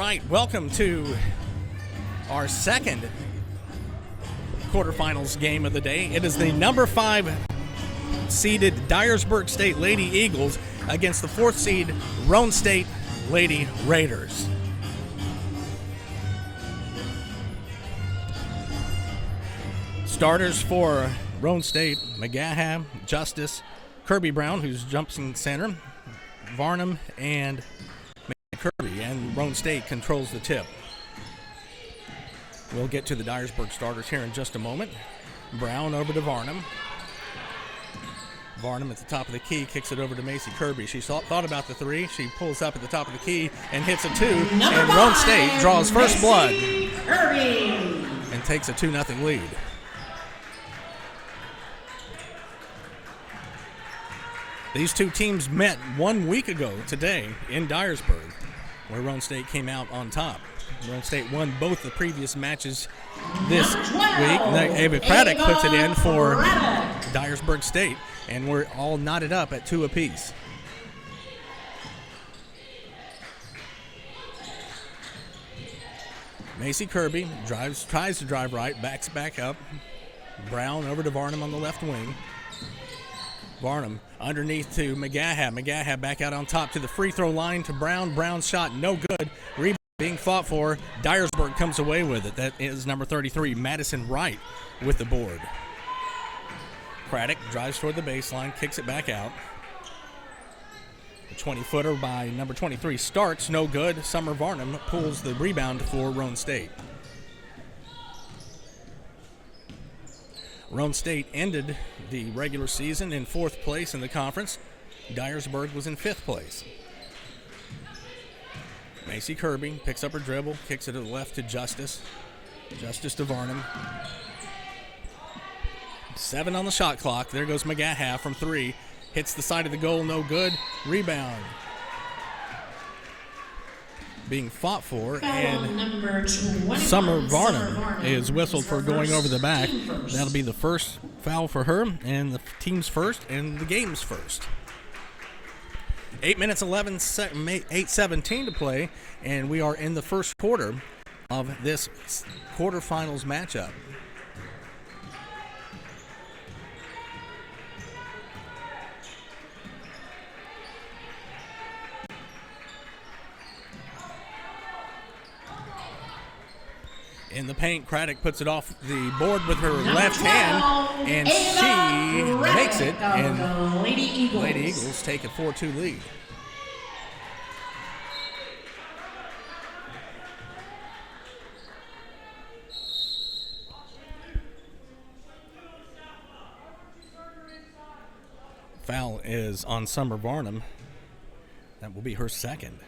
right, welcome to our second quarterfinals game of the day. It is the number 5 seeded Dyersburg State Lady Eagles against the 4th seed Roane State Lady Raiders. Starters for Roane State: McGaha, Justice, Kirby Brown, who's jumps in center, Varnum, and Kirby, and Roane State controls the tip. We'll get to the Dyersburg starters here in just a moment. Brown over to Varnum. Varnum at the top of the key, kicks it over to Macy Kirby. She thought about the 3. She pulls up at the top of the key and hits a 2. And Roane State draws first blood and takes a 2-0 lead. These two teams met 1 week ago today in Dyersburg, where Roane State came out on top. Roane State won both the previous matches this week. Ava Craddock puts it in for Dyersburg State, and we're all knotted up at 2 apiece. Macy Kirby tries to drive right, backs back up. Brown over to Varnum on the left wing. Varnum underneath to McGaha. McGaha back out on top to the free throw line to Brown. Brown's shot no good. Rebound being fought for. Dyersburg comes away with it. That is number 33, Madison Wright, with the board. Craddock drives toward the baseline, kicks it back out. The 20-footer by number 23 starts, no good. Summer Varnum pulls the rebound for Roane State. Roane State ended the regular season in 4th place in the conference. Dyersburg was in 5th place. Macy Kirby picks up her dribble, kicks it to the left to Justice. Justice to Varnum. 7 on the shot clock. There goes McGaha from 3. Hits the side of the goal, no good. Rebound being fought for, and Summer Varnum is whistled for going over the back. That'll be the first foul for her, and the team's first, and the game's first. 8 minutes, 8:17 to play, and we are in the first quarter of this quarterfinals matchup. In the paint, Craddock puts it off the board with her left hand, and she makes it, and Lady Eagles take a 4-2 lead. Foul is on Summer Varnum. That will be her second.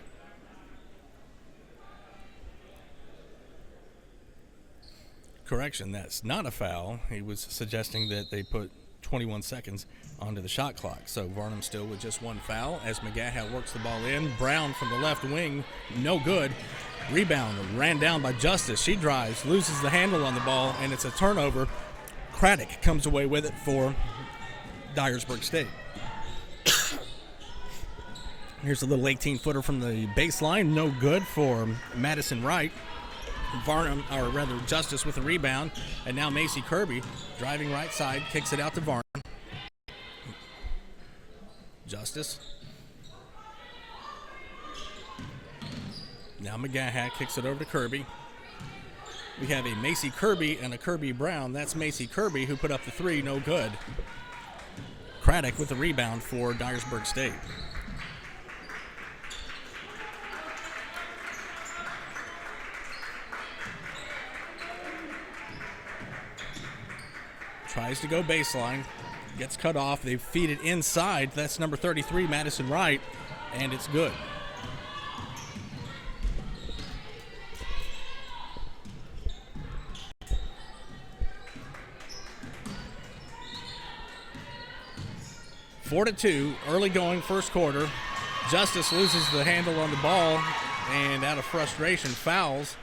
Correction, that's not a foul. He was suggesting that they put 21 seconds onto the shot clock. So Varnum still with just 1 foul as McGaha works the ball in. Brown from the left wing, no good. Rebound ran down by Justice. She drives, loses the handle on the ball, and it's a turnover. Craddock comes away with it for Dyersburg State. Here's a little 18-footer from the baseline, no good for Madison Wright. Varnum, or rather Justice, with a rebound, and now Macy Kirby driving right side, kicks it out to Varnum. Justice. Now McGaha kicks it over to Kirby. We have a Macy Kirby and a Kirby Brown. That's Macy Kirby who put up the 3, no good. Craddock with the rebound for Dyersburg State. Tries to go baseline, gets cut off. They feed it inside. That's number 33, Madison Wright, and it's good. Four to 2, early going first quarter. Justice loses the handle on the ball, and out of frustration fouls.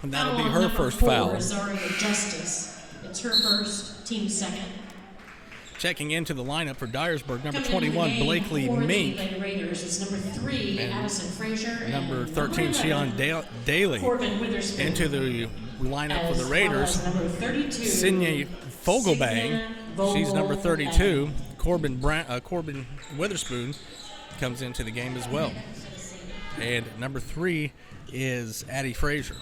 And that'll be her first foul. Rosario Justice. It's her first, team second. Checking into the lineup for Dyersburg, number 21, Blakely Mink. Lady Raiders is number 3, Addison Frazier. Number 13, Shion Daly. Into the lineup for the Raiders, Sinye Fogelbang. She's number 32. Corbin Witherspoon comes into the game as well. And number 3 is Addie Frazier.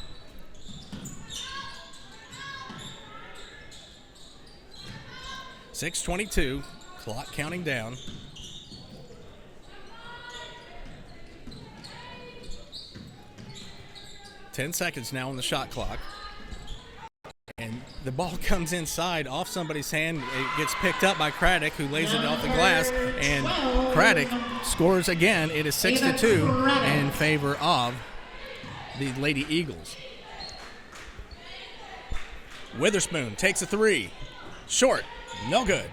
.6:22, clock counting down. Ten seconds now on the shot clock. And the ball comes inside off somebody's hand. It gets picked up by Craddock, who lays it off the glass. And Craddock scores again. It is 6-2 in favor of the Lady Eagles. Witherspoon takes a 3. Short. No good.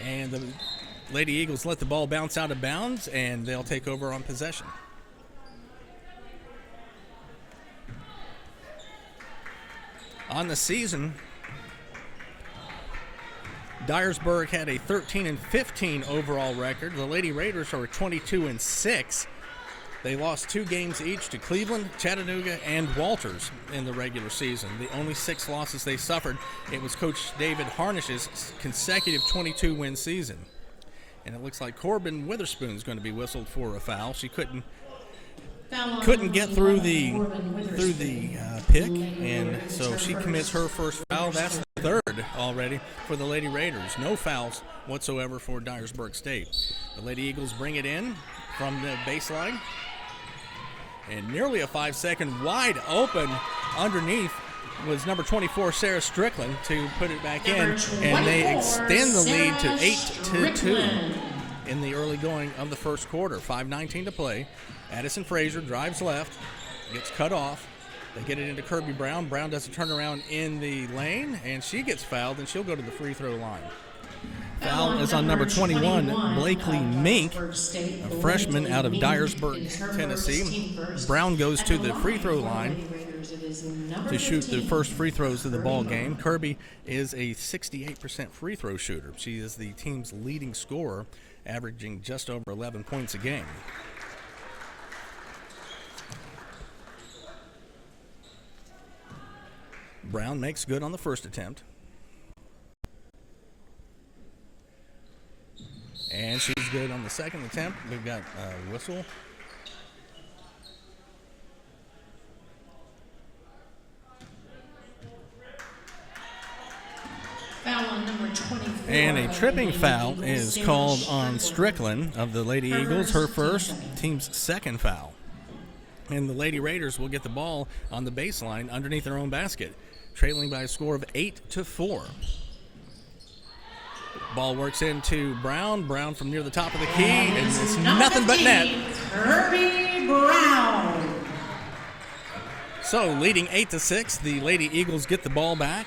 And the Lady Eagles let the ball bounce out of bounds, and they'll take over on possession. On the season, Dyersburg had a 13-15 overall record. The Lady Raiders are 22-6. They lost 2 games each to Cleveland, Chattanooga, and Walters in the regular season. The only 6 losses they suffered, it was Coach David Harnish's consecutive 22-win season. And it looks like Corbin Witherspoon is going to be whistled for a foul. She couldn't get through the pick, and so she commits her first foul. That's the 3rd already for the Lady Raiders. No fouls whatsoever for Dyersburg State. The Lady Eagles bring it in from the baseline. And nearly a 5-second wide open underneath was number 24, Sarah Strickland, to put it back in. And they extend the lead to 8-2 in the early going of the first quarter. 5:19 to play. Addison Frazier drives left, gets cut off. They get it into Kirby Brown. Brown does a turnaround in the lane, and she gets fouled, and she'll go to the free throw line. Foul is on number 21, Blakely Mink, a freshman out of Dyersburg, Tennessee. Brown goes to the free throw line to shoot the first free throws of the ball game. Kirby is a 68% free throw shooter. She is the team's leading scorer, averaging just over 11 points a game. Brown makes good on the first attempt. And she's good on the second attempt. We've got a whistle. Foul on number 24. And a tripping foul is called on Strickland of the Lady Eagles, her first, team's second foul. And the Lady Raiders will get the ball on the baseline underneath their own basket, trailing by a score of 8-4. Ball works into Brown. Brown from near the top of the key, and it's nothing but net. Kirby Brown. So, leading 8-6, the Lady Eagles get the ball back.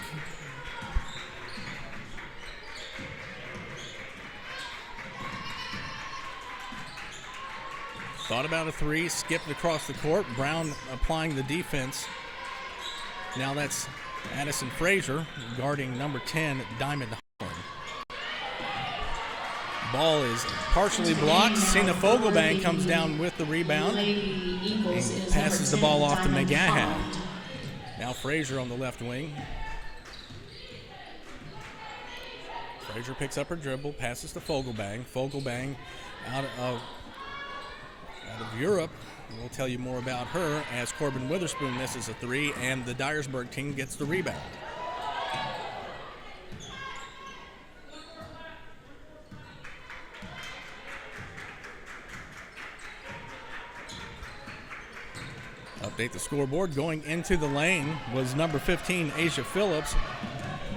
Thought about a 3, skipped across the court. Brown applying the defense. Now that's Addison Frazier guarding number 10, Diamond Holland. Ball is partially blocked. Cena Fogelbang comes down with the rebound and passes the ball off to McGahan. Now Frazier on the left wing. Frazier picks up her dribble, passes to Fogelbang. Fogelbang out of Europe. We'll tell you more about her as Corbin Witherspoon misses a 3 and the Dyersburg team gets the rebound. Update the scoreboard. Going into the lane was number 15, Asia Phillips.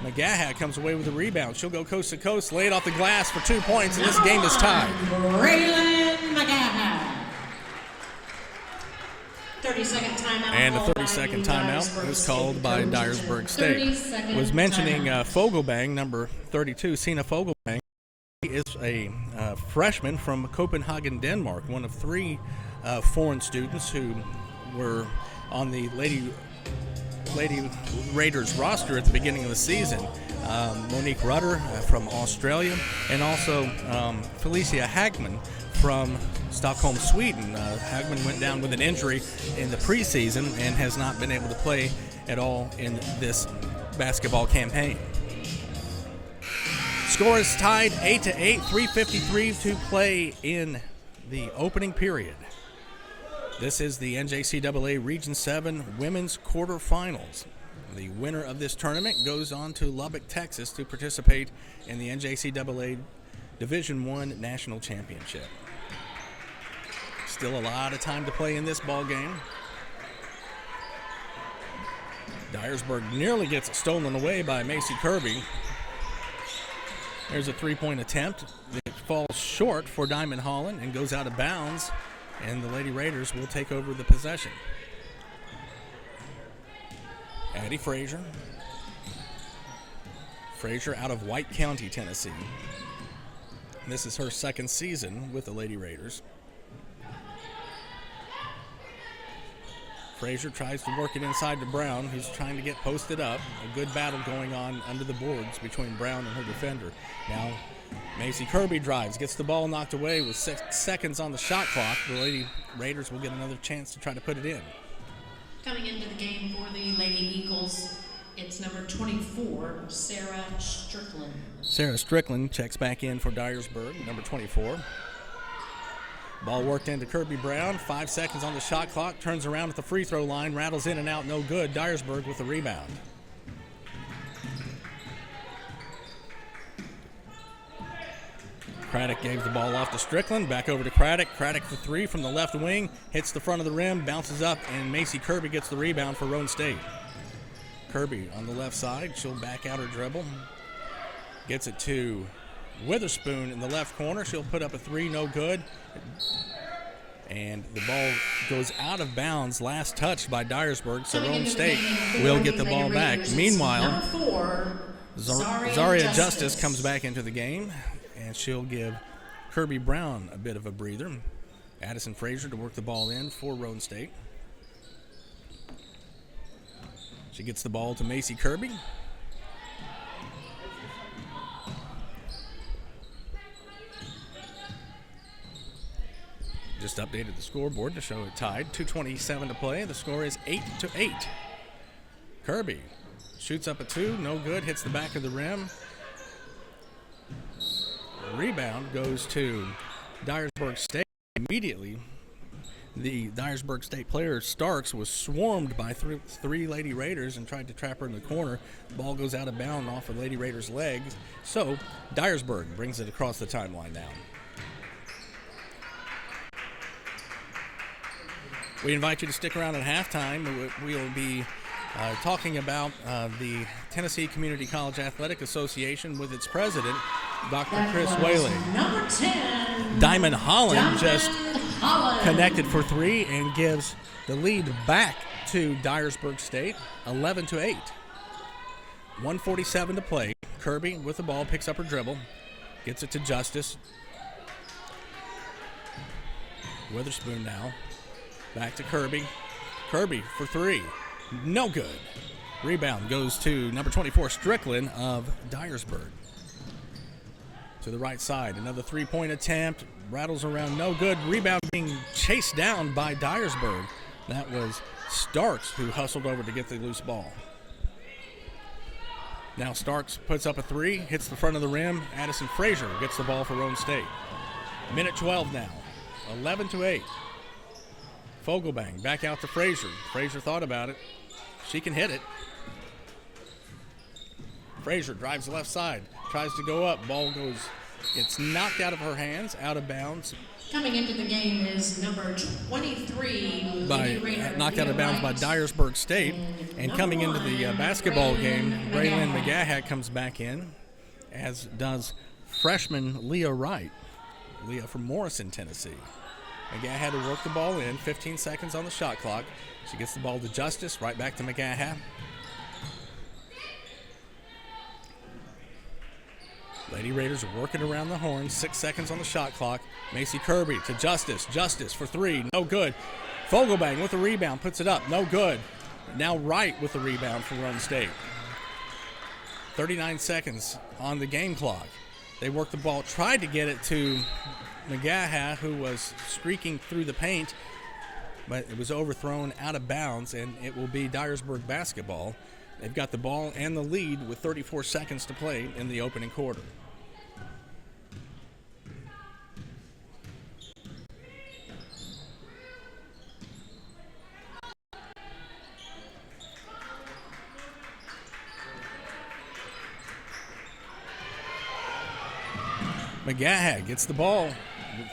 McGaha comes away with the rebound. She'll go coast to coast, lay it off the glass for 2 points, and this game is tied. Braylon McGaha. 30-second timeout. And a 30-second timeout was called by Dyersburg State. Was mentioning Fogelbang, number 32, Cena Fogelbang. He is a freshman from Copenhagen, Denmark, one of 3 foreign students who were on the Lady Lady Raiders roster at the beginning of the season. Monique Rudder from Australia, and also Felicia Hagman from Stockholm, Sweden. Hagman went down with an injury in the preseason and has not been able to play at all in this basketball campaign. Score is tied 8-8, 3:53 to play in the opening period. This is the NJCAA Region 7 Women's Quarterfinals. The winner of this tournament goes on to Lubbock, Texas to participate in the NJCAA Division I National Championship. Still a lot of time to play in this ball game. Dyersburg nearly gets it stolen away by Macy Kirby. There's a three-point attempt. It falls short for Diamond Holland and goes out of bounds, and the Lady Raiders will take over the possession. Addie Frazier. Frazier out of White County, Tennessee. This is her second season with the Lady Raiders. Frazier tries to work it inside to Brown, who's trying to get posted up. A good battle going on under the boards between Brown and her defender. Now, Macy Kirby drives, gets the ball knocked away with 6 seconds on the shot clock. The Lady Raiders will get another chance to try to put it in. Coming into the game for the Lady Eagles, it's number 24, Sarah Strickland. Sarah Strickland checks back in for Dyersburg, number 24. Ball worked into Kirby Brown, 5 seconds on the shot clock, turns around at the free throw line, rattles in and out, no good. Dyersburg with the rebound. Craddock gave the ball off to Strickland, back over to Craddock. Craddock for three from the left wing, hits the front of the rim, bounces up, and Macy Kirby gets the rebound for Roane State. Kirby on the left side, she'll back out her dribble. Gets it to Witherspoon in the left corner. She'll put up a three, no good. And the ball goes out of bounds, last touched by Dyersburg, so Roane State will get the ball back. Meanwhile, Zaria Justice comes back into the game, and she'll give Kirby Brown a bit of a breather. Addison Frazier to work the ball in for Roane State. She gets the ball to Macy Kirby. Just updated the scoreboard to show it tied. 2:27 to play. The score is 8-8. Kirby shoots up a two, no good, hits the back of the rim. Rebound goes to Dyersburg State. Immediately, the Dyersburg State player, Starks, was swarmed by three Lady Raiders and tried to trap her in the corner. Ball goes out of bounds off of Lady Raiders' legs. So Dyersburg brings it across the timeline now. We invite you to stick around at halftime. We'll be talking about the Tennessee Community College Athletic Association with its president, Dr. Chris Whaley. Number 10, Diamond Holland just connected for three and gives the lead back to Dyersburg State, 11-8. 1:47 to play. Kirby with the ball, picks up her dribble, gets it to Justice. Witherspoon now. Back to Kirby. Kirby for three. No good. Rebound goes to number 24, Strickland of Dyersburg. To the right side. Another three-point attempt. Rattles around. No good. Rebound being chased down by Dyersburg. That was Starks who hustled over to get the loose ball. Now Starks puts up a three. Hits the front of the rim. Addison Frazier gets the ball for Roane State. Minute 12 now. 11-8. Fogelbang back out to Frazier. Frazier thought about it. She can hit it. Frazier drives the left side. Tries to go up. Ball gets knocked out of her hands, out of bounds. Coming into the game is number 23. Knocked out of bounds by Dyersburg State. And coming into the basketball game, Braylon McGahat comes back in, as does freshman Leah Wright. Leah from Morrison, Tennessee. McGahat had to work the ball in, 15 seconds on the shot clock. She gets the ball to Justice, right back to McGahat. Lady Raiders are working around the horn, 6 seconds on the shot clock. Macy Kirby to Justice. Justice for three, no good. Fogelbang with the rebound, puts it up, no good. Now Wright with the rebound for Roane State. 39 seconds on the game clock. They worked the ball, tried to get it to McGaha, who was streaking through the paint, but it was overthrown out of bounds, and it will be Dyersburg basketball. They've got the ball and the lead with 34 seconds to play in the opening quarter. McGaha gets the ball.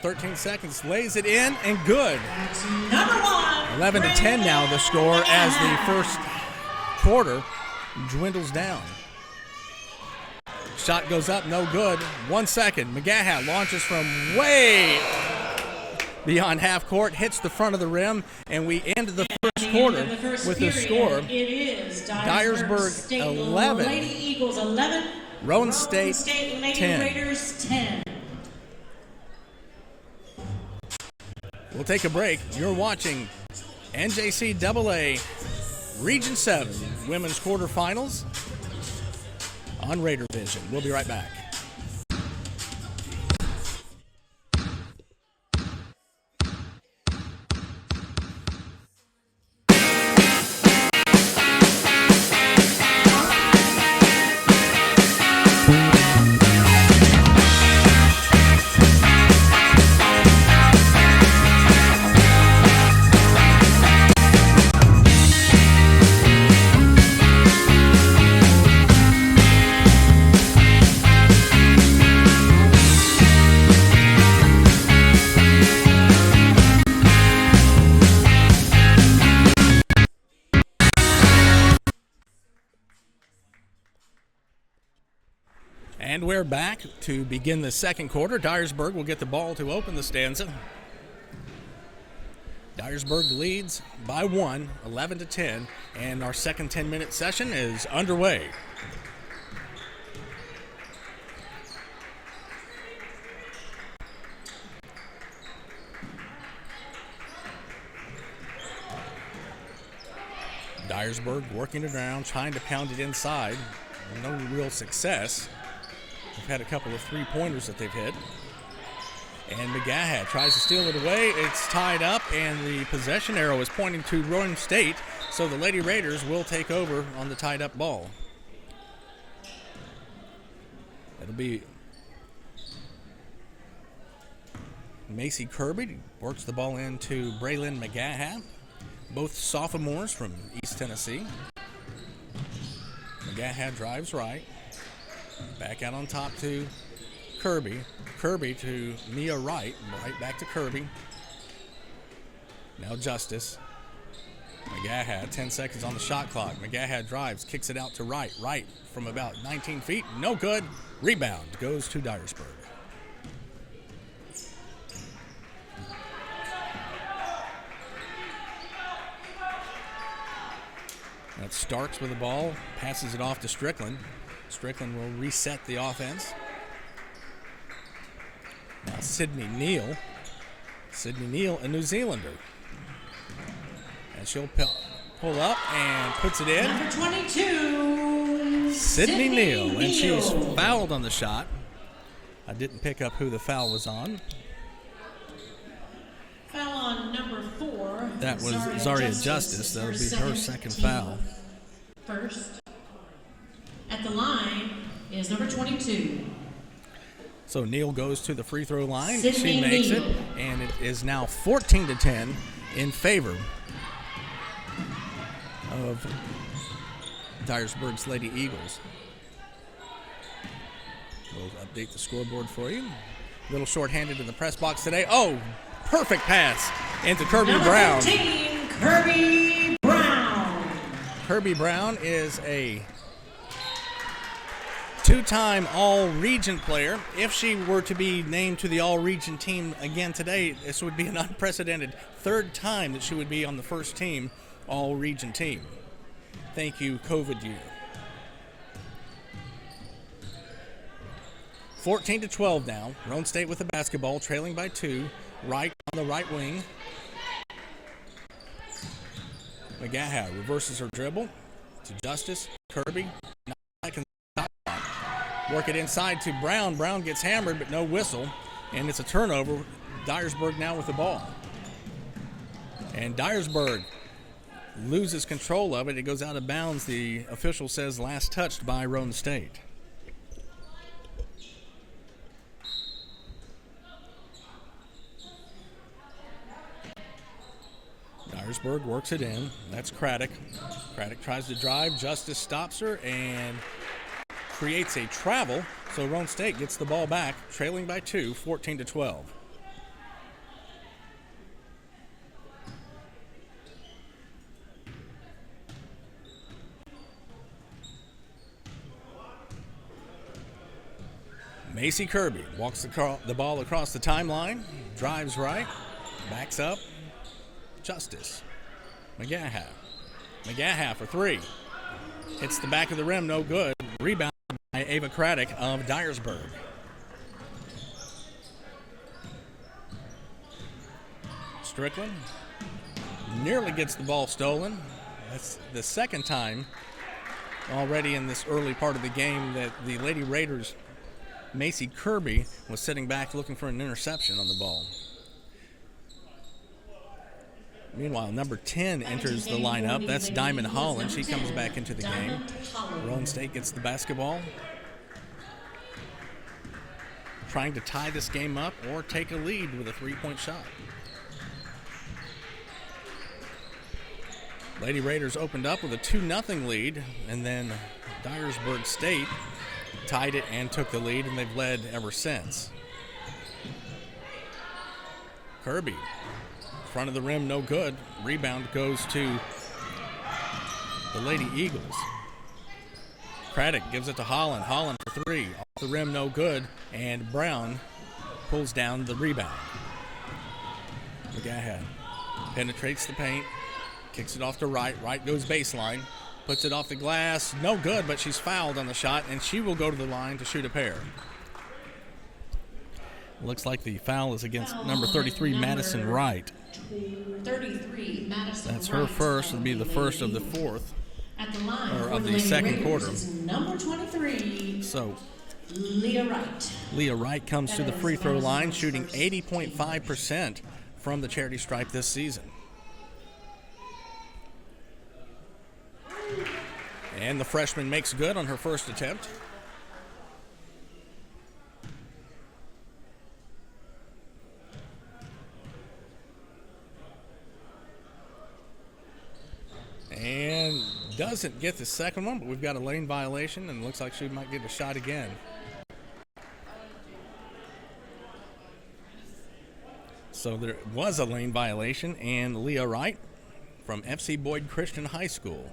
13 seconds, lays it in, and good. That's number one. 11 to 10 now the score as the first quarter dwindles down. Shot goes up, no good. 1 second. McGaha launches from way beyond half court, hits the front of the rim, and we end the first quarter with the score. It is Dyersburg 11. Lady Eagles 11. Roane State Lady 10. Raiders 10. We'll take a break. You're watching NJCAA Region 7 Women's Quarterfinals on Raider Vision. We'll be right back. And we're back to begin the second quarter. Dyersburg will get the ball to open the stanza. Dyersburg leads by 1, 11 to 10, and our second 10-minute session is underway. Dyersburg working it around, trying to pound it inside. No real success. They've had a couple of three-pointers that they've hit. And McGaha tries to steal it away. It's tied up, and the possession arrow is pointing to Roane State, so the Lady Raiders will take over on the tied-up ball. It'll be Macy Kirby works the ball into Braylon McGaha, both sophomores from East Tennessee. McGaha drives right. Back out on top to Kirby. Kirby to Mia Wright. Right back to Kirby. Now Justice. McGaha, 10 seconds on the shot clock. McGaha drives, kicks it out to Wright. Wright from about 19 feet. No good. Rebound goes to Dyersburg. That's Starks with the ball. Passes it off to Strickland. Strickland will reset the offense. Now Sydney Neal. Sydney Neal, a New Zealander. And she'll pull up and puts it in. Number 22, Sydney Neal. And she's fouled on the shot. I didn't pick up who the foul was on. Foul on number 4. That was Zaria Justice. That would be her second foul. First. At the line is number 22. So Neal goes to the free throw line. Sydney She makes Neal. it, and it is now 14 to 10 in favor of Dyersburg's Lady Eagles. We'll update the scoreboard for you. A little short-handed in the press box today. Oh, perfect pass into Kirby Number Brown. 15, Kirby Brown. Kirby Brown is a two-time All-Region player. If she were to be named to the All-Region team again today, this would be an unprecedented third time that she would be on the first team All-Region team. Thank you, COVID year. 14 to 12 now. Roane State with the basketball, trailing by 2. Wright on the right wing. McGaha reverses her dribble to Justice. Kirby. Work it inside to Brown. Brown gets hammered, but no whistle. And it's a turnover. Dyersburg now with the ball. And Dyersburg loses control of it. It goes out of bounds. The official says last touched by Roane State. Dyersburg works it in. That's Craddock. Craddock tries to drive. Justice stops her and creates a travel. So Roane State gets the ball back, trailing by 2, 14-12. Macy Kirby walks the ball across the timeline, drives right, backs up. Justice. McGaha. McGaha for 3. Hits the back of the rim, no good. Rebound by Ava Craddock of Dyersburg. Strickland nearly gets the ball stolen. That's the second time already in this early part of the game that the Lady Raiders' Macy Kirby was sitting back looking for an interception on the ball. Meanwhile, number 10 enters the lineup. That's Diamond Holland. She comes back into the game. Roane State gets the basketball. Trying to tie this game up or take a lead with a 3-point shot. Lady Raiders opened up with a 2-0 lead, and then Dyersburg State tied it and took the lead, and they've led ever since. Kirby. Front of the rim, no good. Rebound goes to the Lady Eagles. Craddock gives it to Holland. Holland for 3. Off the rim, no good. And Brown pulls down the rebound. McGaha penetrates the paint. Kicks it off to Wright. Wright goes baseline. Puts it off the glass. No good, but she's fouled on the shot, and she will go to the line to shoot a pair. Looks like the foul is against number 33, Madison Wright. 33, Madison That's her first. It'll be the first of the fourth, at the line or for of the the Lady second Raiders quarter. is number 23, So Leah Wright. Leah Wright comes to the free throw line, shooting 80.5% from the charity stripe this season. And the freshman makes good on her first attempt. And doesn't get the second one, but we've got a lane violation, and it looks like she might get a shot again. So there was a lane violation, and Leah Wright from FC Boyd Christian High School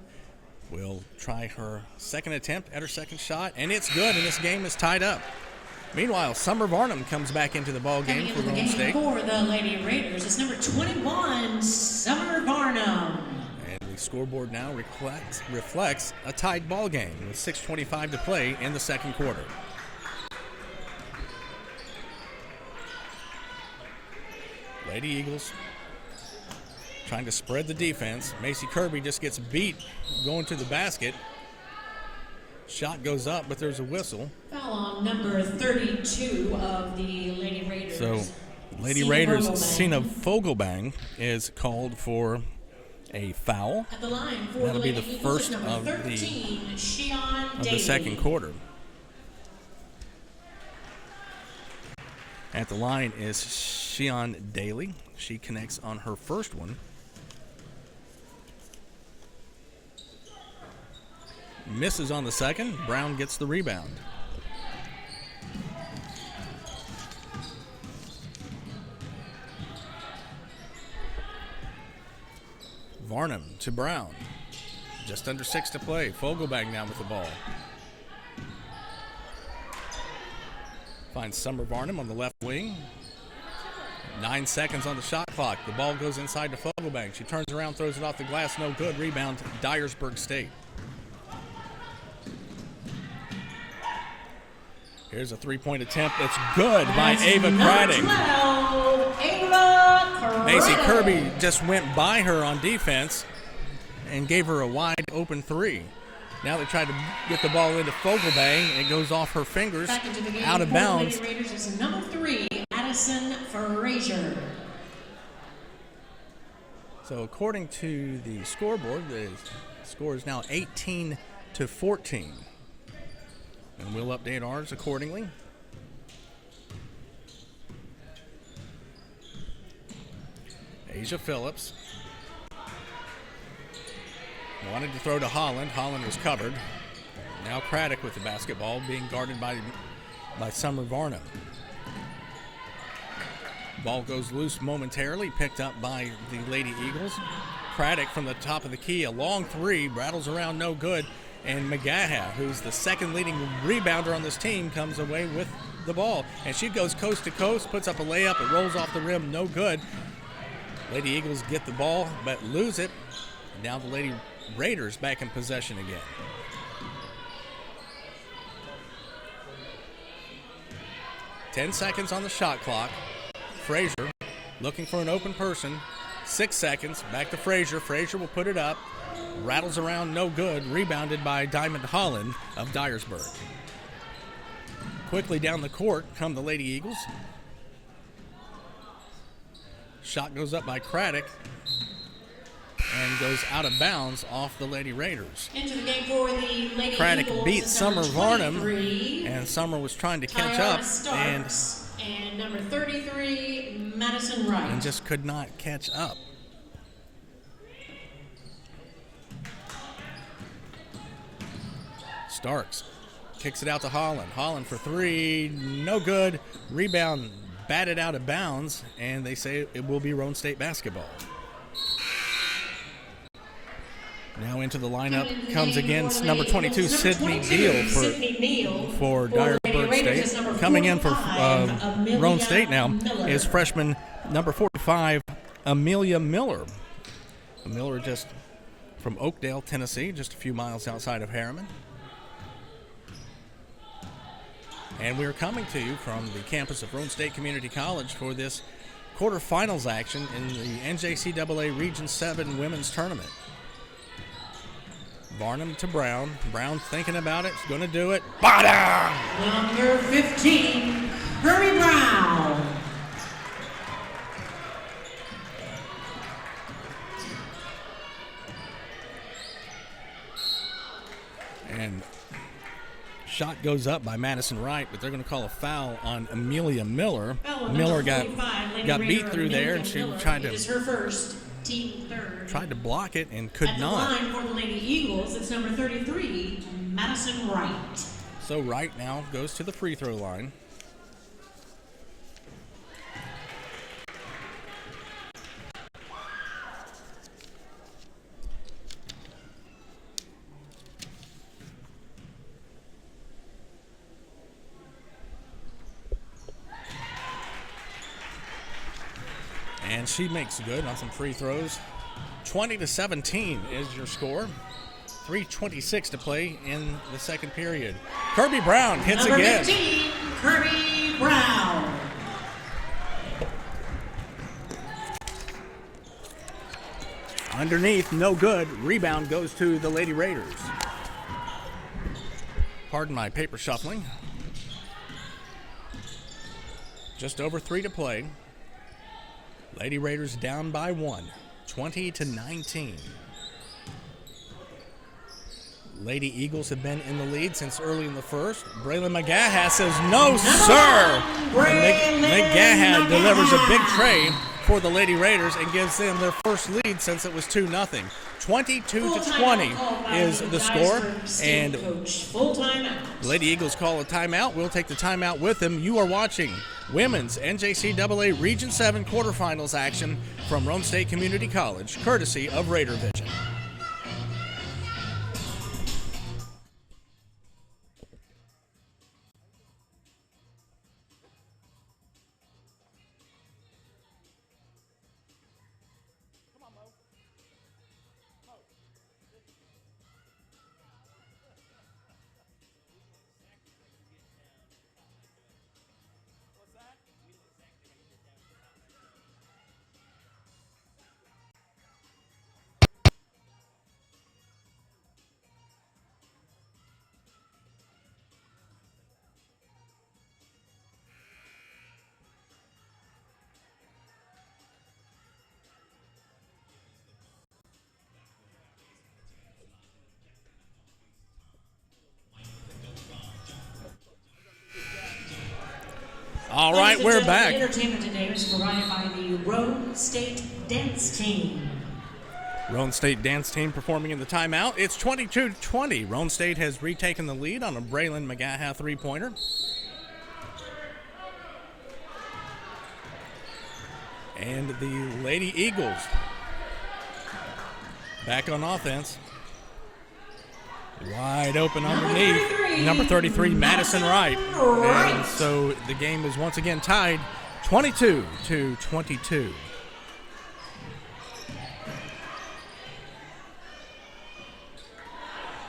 will try her second attempt at her second shot, and it's good, and this game is tied up. Meanwhile, Summer Varnum comes back into the ball game for Roane State. For the Lady Raiders, it's number 21, Summer Varnum. And the scoreboard now reflects a tied ball game with 6:25 to play in the second quarter. Lady Eagles trying to spread the defense. Macy Kirby just gets beat going to the basket. Shot goes up, but there's a whistle. Foul on number 32 of the Lady Raiders. So, Lady Raiders' Sina Fogelbang is called for a foul. At the line for That'll be Lady the Eagles, first number of 13, the second quarter. At the line is Shion Daly. She connects on her first one. Misses on the second. Brown gets the rebound. Varnum to Brown. Just under 6 to play. Fogelbang now with the ball. Finds Summer Varnum on the left wing. 9 seconds on the shot clock. The ball goes inside to Fogelbang. She turns around, throws it off the glass. No good. Rebound, Dyersburg State. Here's a three-point attempt. It's good by Ava Craddock. Ava Craddock. Macy Kirby just went by her on defense and gave her a wide open three. Now they tried to get the ball into Fogelbay, and it goes off her fingers, out of bounds. Lady Raiders is number 3, Madison Frazier. So according to the scoreboard, the score is now 18-14. And we'll update ours accordingly. Asia Phillips wanted to throw to Holland. Holland was covered. Now Craddock with the basketball, being guarded by Summer Varnum. Ball goes loose momentarily, picked up by the Lady Eagles. Craddock from the top of the key, a long three, rattles around, no good. And McGaha, who's the second leading rebounder on this team, comes away with the ball. And she goes coast to coast, puts up a layup, it rolls off the rim, no good. Lady Eagles get the ball, but lose it. Now the Lady Raiders back in possession again. Ten seconds on the shot clock. Frazier looking for an open person. 6 seconds, back to Frazier. Frazier will put it up. Rattles around, no good. Rebounded by Diamond Holland of Dyersburg. Quickly down the court come the Lady Eagles. Shot goes up by Craddock and goes out of bounds off the Lady Raiders. Into the game for the Lady Craddock Eagles beat is Summer number Varnum, 23, and Summer was trying to catch Tyra up Starks, and number 33, Madison Wright. and just could not catch up. Starks kicks it out to Holland. Holland for three, no good. Rebound batted out of bounds, and they say it will be Roane State basketball. Now into the lineup comes again number 22, Sydney Neal for Dyersburg State. Coming in for Roane State now is freshman number 45, Amelia Miller. Miller just from Oakdale, Tennessee, just a few miles outside of Harriman. And we're coming to you from the campus of Roane State Community College for this quarterfinals action in the NJCAA Region 7 Women's Tournament. Varnum to Brown. Brown thinking about it. He's going to do it. Bottom! Number 15, Kirby Brown. And shot goes up by Madison Wright, but they're going to call a foul on Amelia Miller. Miller got beat through there, and she tried to block it and could not. At the line for the Lady Eagles, it's number 33, Madison Wright. So Wright now goes to the free throw line. And she makes good on some free throws. 20-17 is your score. 3:26 to play in the second period. Kirby Brown hits Number again. 15, Kirby Brown. Underneath, no good. Rebound goes to the Lady Raiders. Pardon my paper shuffling. Just over 3 to play. Lady Raiders down by 1, 20-19. Lady Eagles have been in the lead since early in the first. Braylon McGaha says, no, sir! And McGaha delivers a big tray for the Lady Raiders and gives them their first lead since it was 2-0. 22-20 is the score. And Lady Eagles call a timeout. We'll take the timeout with them. You are watching Women's NJCAA Region 7 quarterfinals action from Roane State Community College, courtesy of Raider Vision. All right, we're back. Entertainment today was provided by the Roane State Dance Team. Roane State Dance Team performing in the timeout. It's 22-20. Roane State has retaken the lead on a Braylon McGaha three-pointer. And the Lady Eagles back on offense. Wide open underneath. Number 33, Madison Wright. And so the game is once again tied 22-22.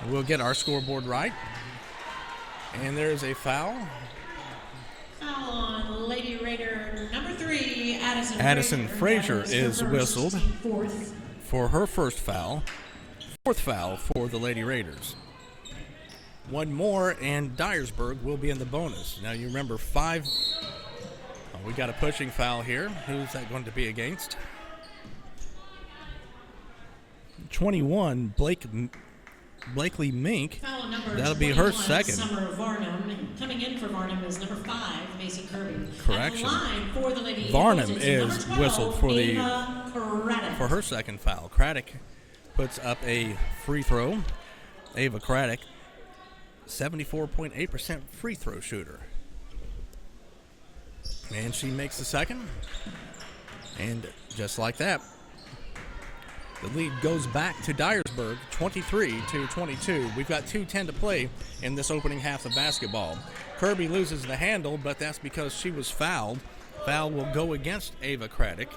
We'll get our scoreboard right. And there's a foul. Foul on Lady Raider number 3, Addison Frazier is whistled for her first foul. Fourth foul for the Lady Raiders. One more, and Dyersburg will be in the bonus. Now, you remember we got a pushing foul here. Who's that going to be against? 21, Blakely Mink. That'll be her second. Summer Varnum. And coming in for Varnum is number 5, Macy Kirby. Correction. For the Lady Varnum Eagles is 12, whistled for her second foul. Craddock puts up a free throw. Ava Craddock, 74.8% free throw shooter. And she makes the second. And just like that, the lead goes back to Dyersburg, 23-22. We've got 2:10 to play in this opening half of basketball. Kirby loses the handle, but that's because she was fouled. Foul will go against Ava Craddock,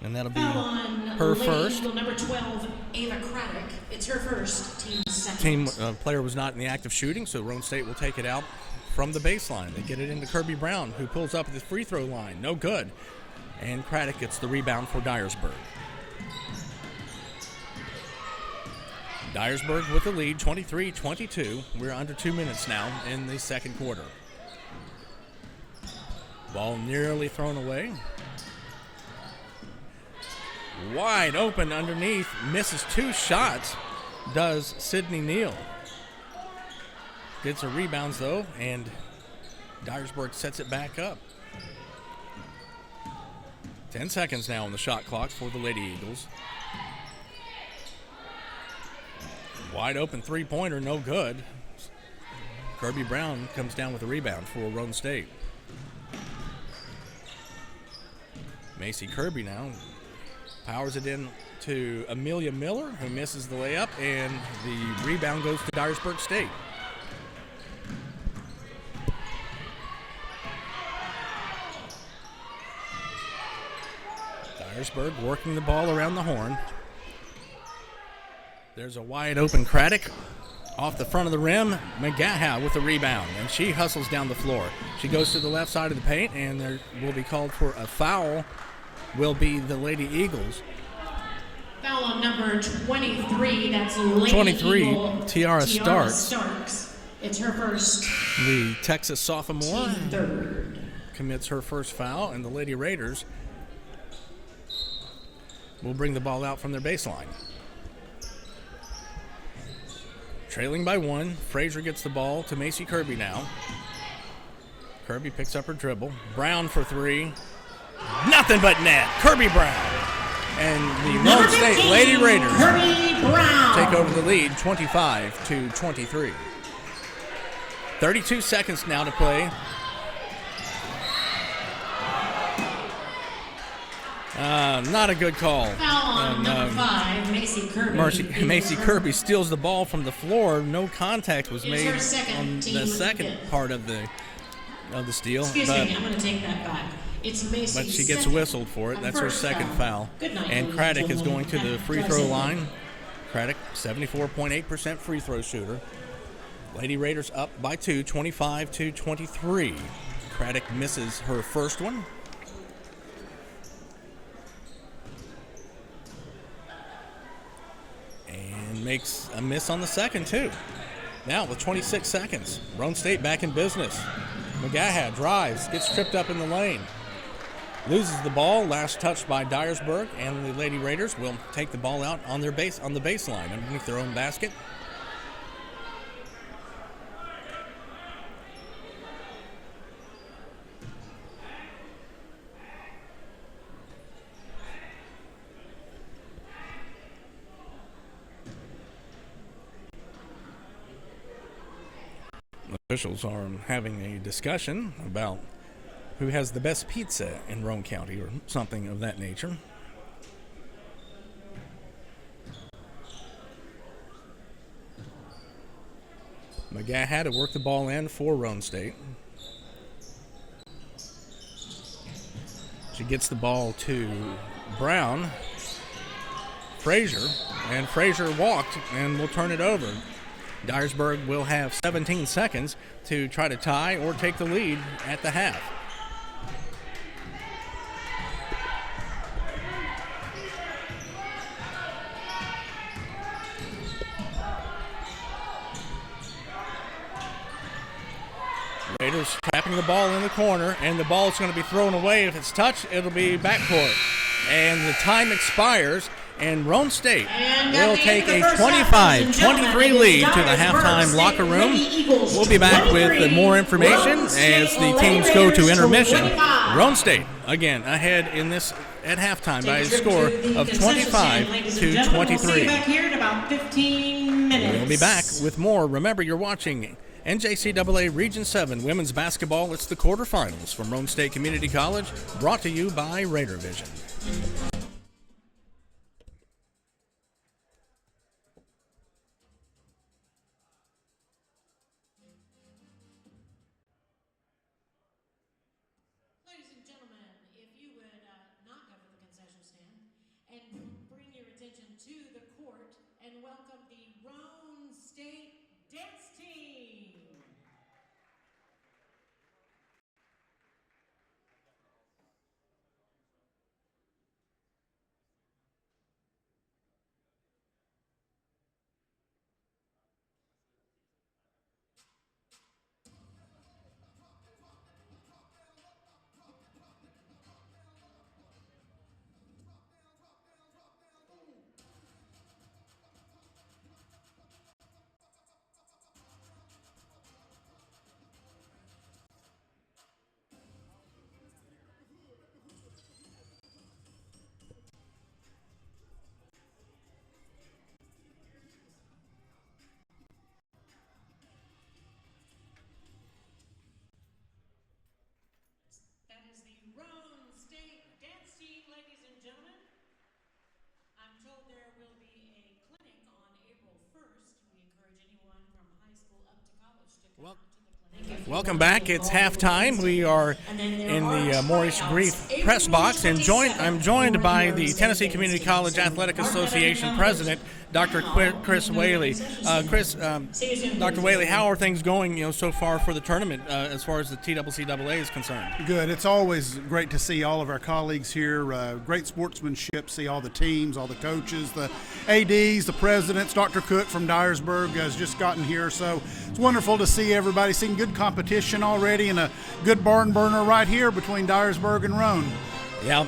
and that'll be her first. Number 12, Ava Craddock. It's her first, team second. Player was not in the act of shooting, so Roane State will take it out from the baseline. They get it into Kirby Brown, who pulls up at the free throw line. No good. And Craddock gets the rebound for Dyersburg. Dyersburg with the lead, 23-22. We're under 2 minutes now in the second quarter. Ball nearly thrown away. Wide open underneath. Misses 2 shots, does Sydney Neal. Gets her rebounds, though, and Dyersburg sets it back up. 10 seconds now on the shot clock for the Lady Eagles. Wide open three-pointer, no good. Kirby Brown comes down with a rebound for Roane State. Macy Kirby now powers it in to Amelia Miller, who misses the layup, and the rebound goes to Dyersburg State. Dyersburg working the ball around the horn. There's a wide open Craddock off the front of the rim. McGaha with the rebound, and she hustles down the floor. She goes to the left side of the paint, and there will be called for a foul. Will be the Lady Eagles. Foul on number 23. That's Lady 23, Eagle, Tiara Starks. It's her first. The Texas sophomore Third. commits her first foul, and the Lady Raiders will bring the ball out from their baseline. Trailing by 1, Frazier gets the ball to Macy Kirby now. Kirby picks up her dribble. Brown for 3. Nothing but net. Kirby Brown. And the Roane State Lady Raiders take over the lead, 25-23. 32 seconds now to play. Not a good call. Foul on number 5, Macy Kirby. Macy Kirby steals the ball from the floor. No contact was made on the second part of the steal. Excuse me, I'm going to take that back. It's Macy's but she gets whistled for it. That's her second foul. Good night, and Craddock is going to the free throw line. Craddock, 74.8% free throw shooter. Lady Raiders up by 2, 25-23. Craddock misses her first one. And makes a miss on the second, too. Now, with 26 seconds, Roane State back in business. McGaha drives, gets tripped up in the lane. Loses the ball, last touched by Dyersburg, and the Lady Raiders will take the ball out on the baseline underneath their own basket. officials are having a discussion about who has the best pizza in Roane County or something of that nature. McGaha had to work the ball in for Roane State. She gets the ball to Brown. Frazier, and Frazier walked and will turn it over. Dyersburg will have 17 seconds to try to tie or take the lead at the half. Raiders trapping the ball in the corner, and the ball is going to be thrown away. If it's touched, it'll be backcourt. And the time expires, and Roane State will take a 25-23 lead to the halftime locker room. We'll be back with more information as the teams go to intermission. Roane State, again, ahead in this at halftime by a score of 25-23. We'll be back with more. Remember, you're watching NJCAA Region 7 Women's Basketball. It's the quarterfinals from Roane State Community College, brought to you by Raider Vision. Ladies and gentlemen, if you would not go to the concession stand and bring your attention to the court and welcome the Roane State dance team. That is the Roane State dance team, ladies and gentlemen. I'm told there will be a clinic on April 1st. We encourage anyone from high school up to college to come out to the clinic. Welcome back. It's halftime. We are in the Maurice Grief press box, and I'm joined by the Tennessee Community College Athletic Association president, Dr. Chris Whaley. Dr. Whaley, how are things going, so far for the tournament as far as the TCCAA is concerned? Good. It's always great to see all of our colleagues here. Great sportsmanship. See all the teams, all the coaches, the ADs, the presidents. Dr. Cook from Dyersburg has just gotten here, so it's wonderful to see everybody. Seeing good competition already and a good barn burner right here between Dyersburg and Roane. Yeah.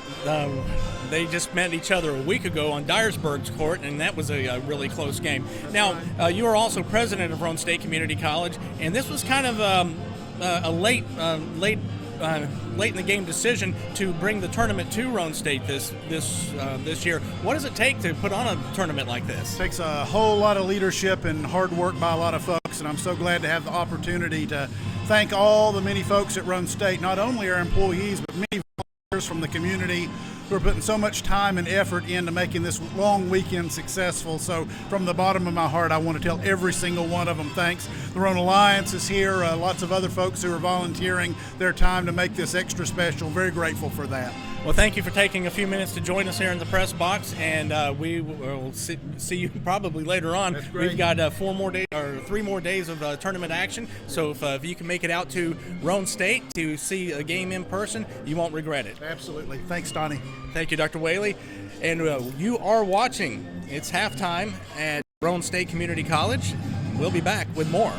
They just met each other a week ago on Dyersburg's court, and that was a really close game. Now, you are also president of Roane State Community College, and this was kind of a late in the game decision to bring the tournament to Roane State this year. What does it take to put on a tournament like this? It takes a whole lot of leadership and hard work by a lot of folks, and I'm so glad to have the opportunity to thank all the many folks at Roane State, not only our employees, but many volunteers from the community who are putting so much time and effort into making this long weekend successful. So from the bottom of my heart, I want to tell every single one of them thanks. The Roane Alliance is here, lots of other folks who are volunteering their time to make this extra special. Very grateful for that. Well, thank you for taking a few minutes to join us here in the press box, and we will see you probably later on. That's great. We've got 3 more days of tournament action, so if you can make it out to Roane State to see a game in person, you won't regret it. Absolutely. Thanks, Donnie. Thank you, Dr. Whaley. And you are watching. It's halftime at Roane State Community College. We'll be back with more.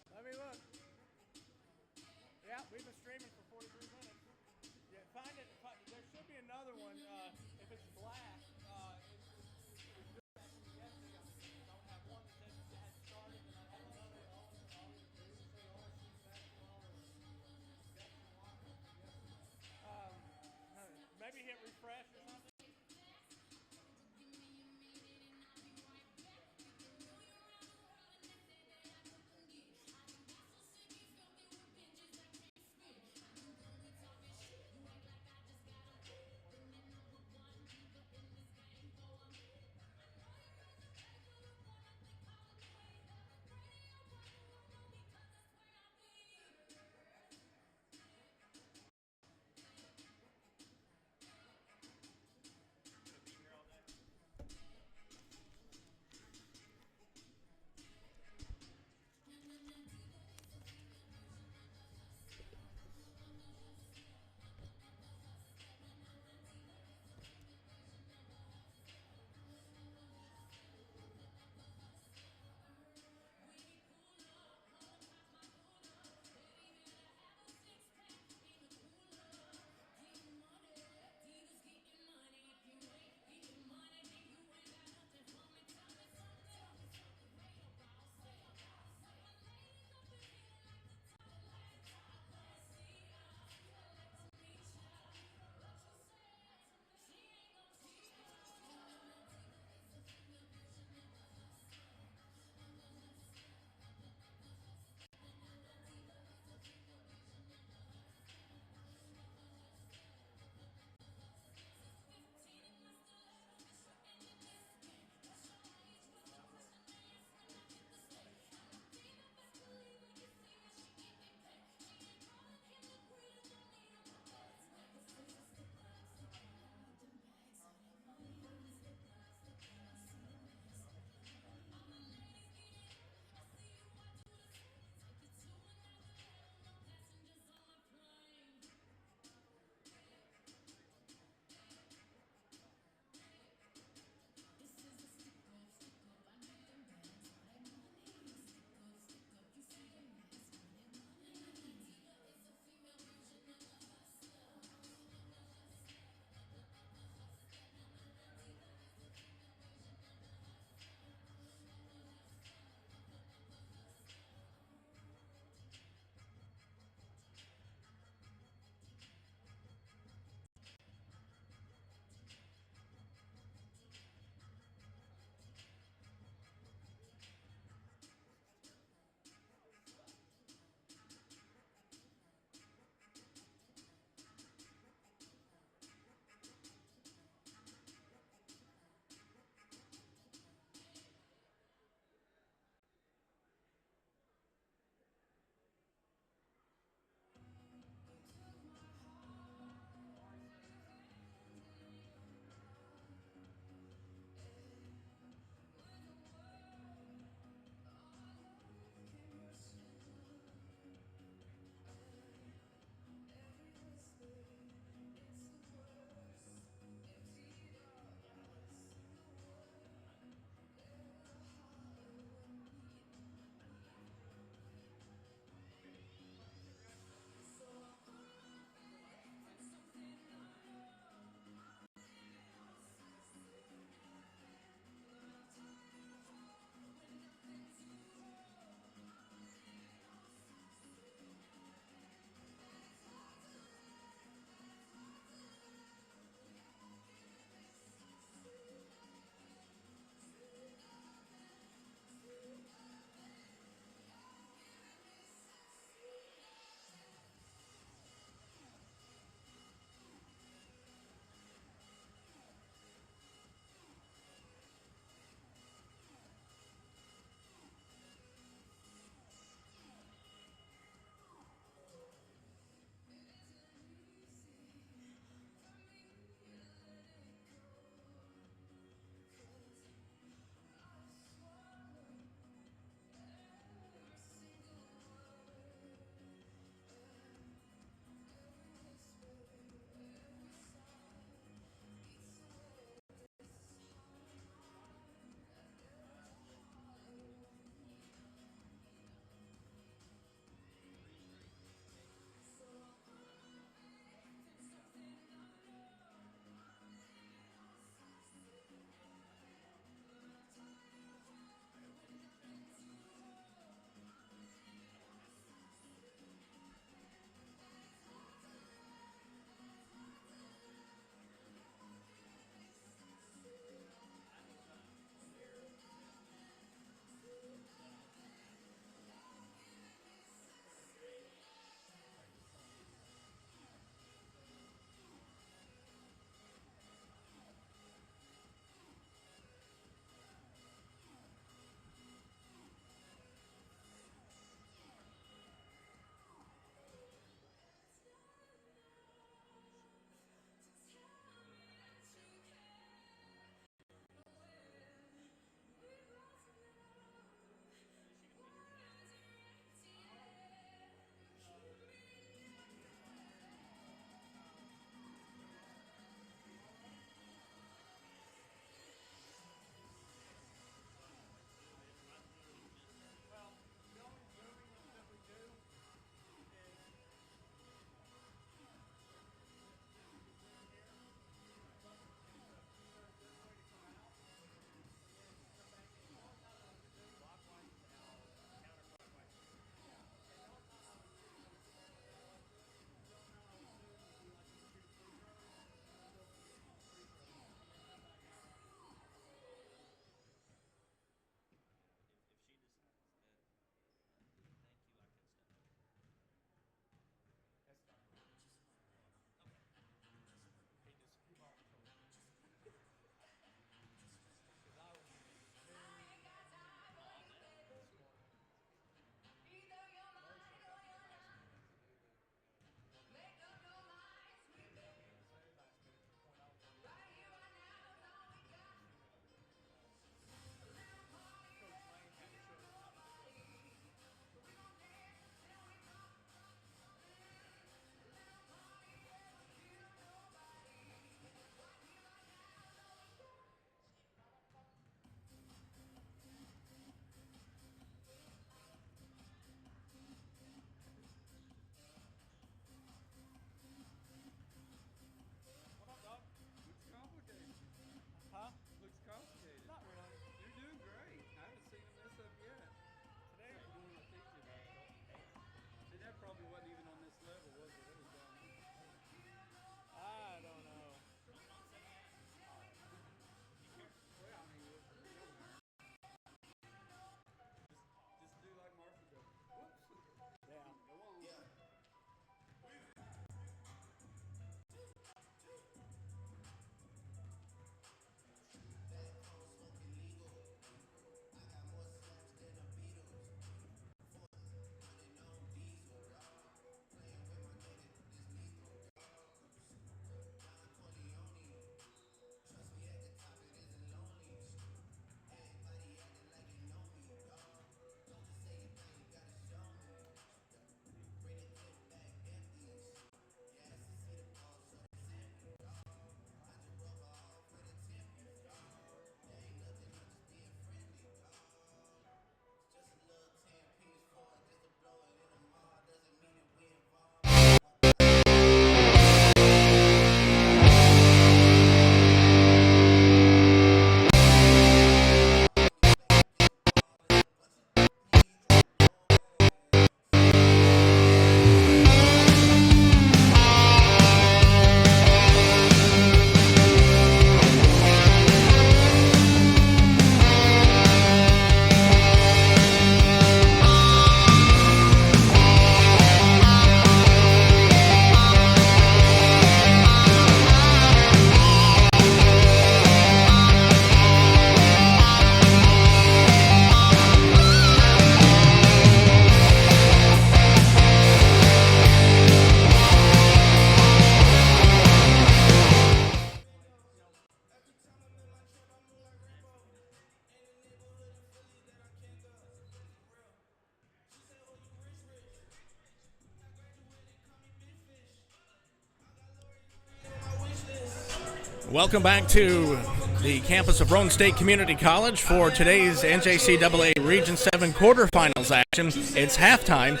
Welcome back to the campus of Roane State Community College for today's NJCAA Region 7 quarterfinals action. It's halftime.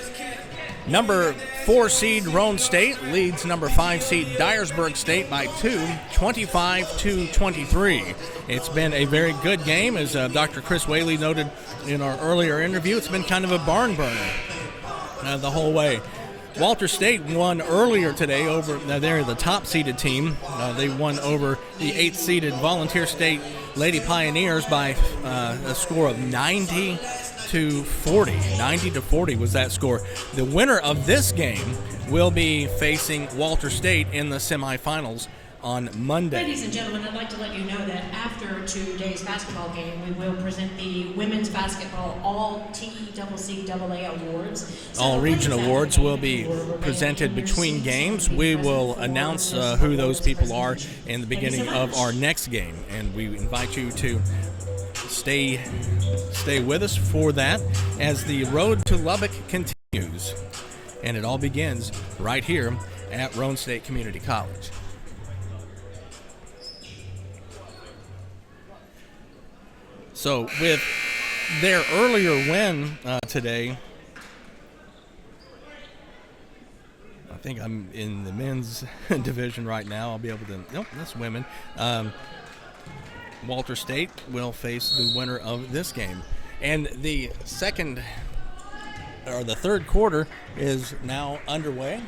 Number 4 seed Roane State leads number 5 seed Dyersburg State by 2, 25-23. It's been a very good game, as Dr. Chris Whaley noted in our earlier interview. It's been kind of a barn burner the whole way. Walter State won earlier today over, they're the top-seeded team. They won over the 8th-seeded Volunteer State Lady Pioneers by a score of 90-40. 90-40 was that score. The winner of this game will be facing Walter State in the semifinals on Monday. Ladies and gentlemen, I'd like to let you know that after today's basketball game, we will present the Women's Basketball All TCCAA Awards. All region awards will be presented between games. We will announce who those people are in the beginning of our next game, and we invite you to stay with us for that as the road to Lubbock continues. And it all begins right here at Roane State Community College. So with their earlier win today, I think I'm in the men's division right now. I'll be able to, nope, that's women. Walter State will face the winner of this game. And the third quarter is now underway.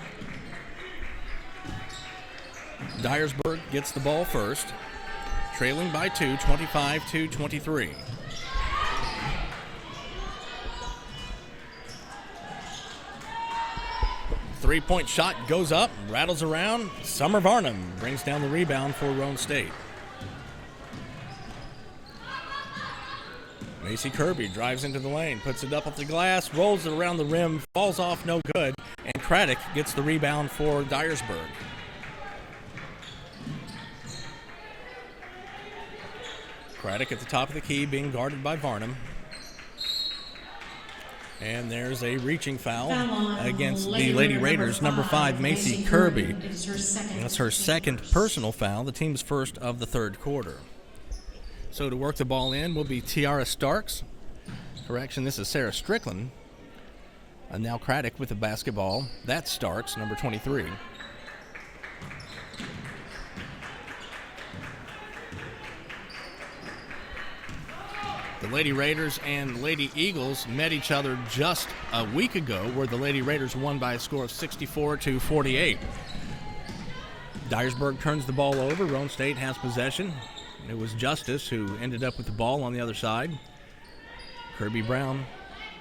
Dyersburg gets the ball first, trailing by 2, 25-23. Three-point shot goes up, rattles around. Summer Varnum brings down the rebound for Roane State. Macy Kirby drives into the lane, puts it up off the glass, rolls it around the rim, falls off, no good, and Craddock gets the rebound for Dyersburg. Craddock at the top of the key, being guarded by Varnum. And there's a reaching foul against the Lady Raiders, number 5, Macy Kirby. That's her second personal foul, the team's first of the third quarter. So to work the ball in will be Tiara Starks. Correction, this is Sarah Strickland. And now Craddock with the basketball. That's Starks, number 23. The Lady Raiders and Lady Eagles met each other just a week ago, where the Lady Raiders won by a score of 64-48. Dyersburg turns the ball over. Roane State has possession. It was Justice who ended up with the ball on the other side. Kirby Brown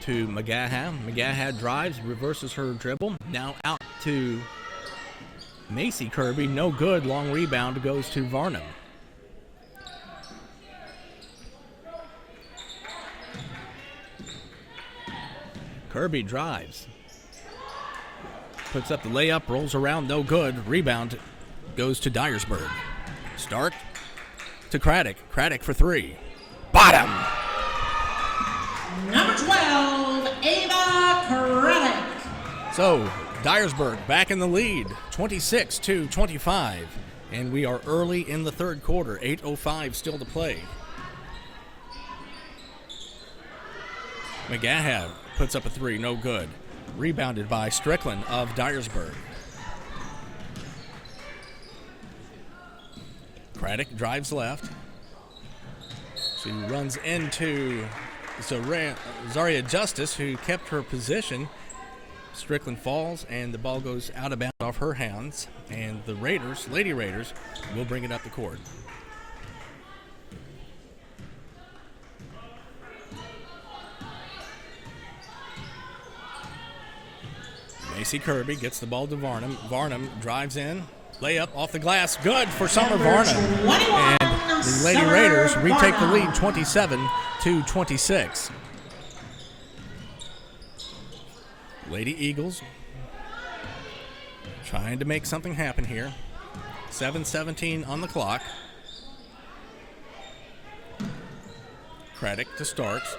to McGaha. McGaha drives, reverses her dribble. Now out to Macy Kirby. No good. Long rebound goes to Varnum. Kirby drives. Puts up the layup, rolls around, no good. Rebound goes to Dyersburg. Stark to Craddock. Craddock for 3. Bottom. Number 12, Ava Craddock. So, Dyersburg back in the lead, 26-25. And we are early in the third quarter, 8:05 still to play. McGaha puts up a 3, no good. Rebounded by Strickland of Dyersburg. Craddock drives left. She runs into Zaria Justice, who kept her position. Strickland falls, and the ball goes out of bounds off her hands. And the Raiders, Lady Raiders, will bring it up the court. Macy Kirby gets the ball to Varnum. Varnum drives in. Layup off the glass. Good for Summer Varnum. And the Lady Raiders retake the lead 27-26. Lady Eagles trying to make something happen here. 7:17 on the clock. Craddock to Starks.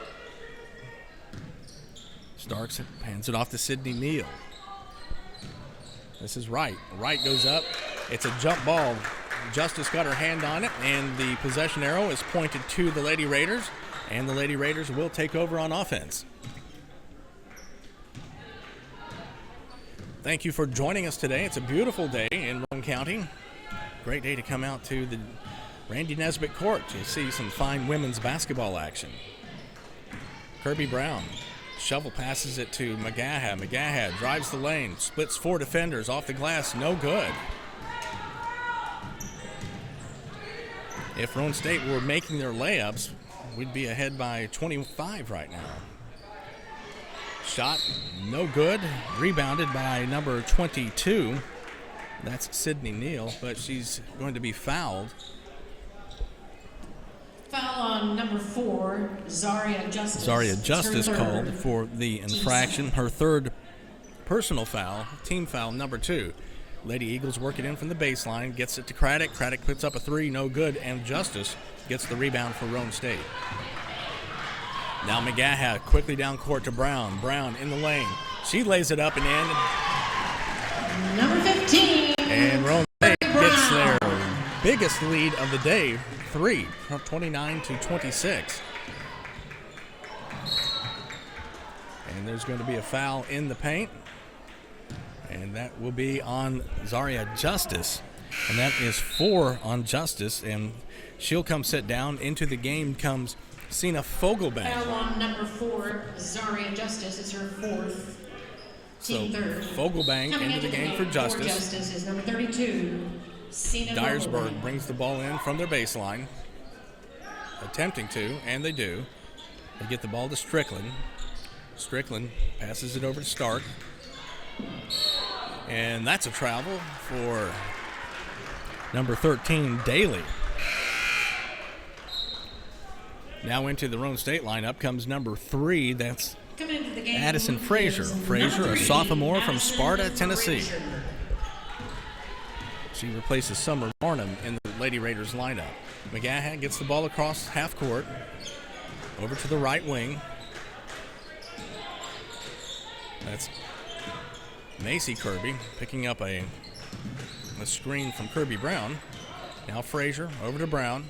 Starks hands it off to Sydney Neal. This is Wright. Wright goes up. It's a jump ball Justice got her hand on it, and the possession arrow is pointed to the Lady Raiders, and the Lady Raiders will take over on offense. Thank you for joining us today. It's a beautiful day in Roane County. Great day to come out to the Randy Nesbitt Court to see some fine women's basketball action. Kirby Brown shovel passes it to McGaha. McGaha drives the lane, splits 4 defenders off the glass, no good. If Roane State were making their layups, we'd be ahead by 25 right now. Shot, no good. Rebounded by number 22. That's Sydney Neal, but she's going to be fouled. Foul on number 4, Zaria Justice. Zaria Justice called for the infraction. Her third personal foul, team foul number 2. Lady Eagles work it in from the baseline, gets it to Craddock. Craddock puts up a 3, no good, and Justice gets the rebound for Roane State. Now McGaha quickly down court to Brown. Brown in the lane. She lays it up and in. Number 15. And Roane State gets their biggest lead of the day, 3, 29-26. And there's going to be a foul in the paint. And that will be on Zaria Justice. And that is 4 on Justice. And she'll come sit down. Into the game comes Sina Fogelbank. Foul on number 4, Zaria Justice. It's her 4th. So Team 3rd. Fogelbank Coming into the game for Justice. Justice is number 32, Sina Dyersburg Fogelbank. brings the ball in from their baseline. Attempting to, and they do. They get the ball to Strickland. Strickland passes it over to Stark. And that's a travel for number 13, Daly. Now into the Roane State lineup comes number 3. That's Coming into the game Addison Frazier. is Frazier, number a 3, sophomore from Addison Sparta, Tennessee. Frazier. She replaces Summer Barnum in the Lady Raiders lineup. McGaha gets the ball across half court, over to the right wing. That's Macy Kirby picking up a screen from Kirby Brown. Now Frazier over to Brown.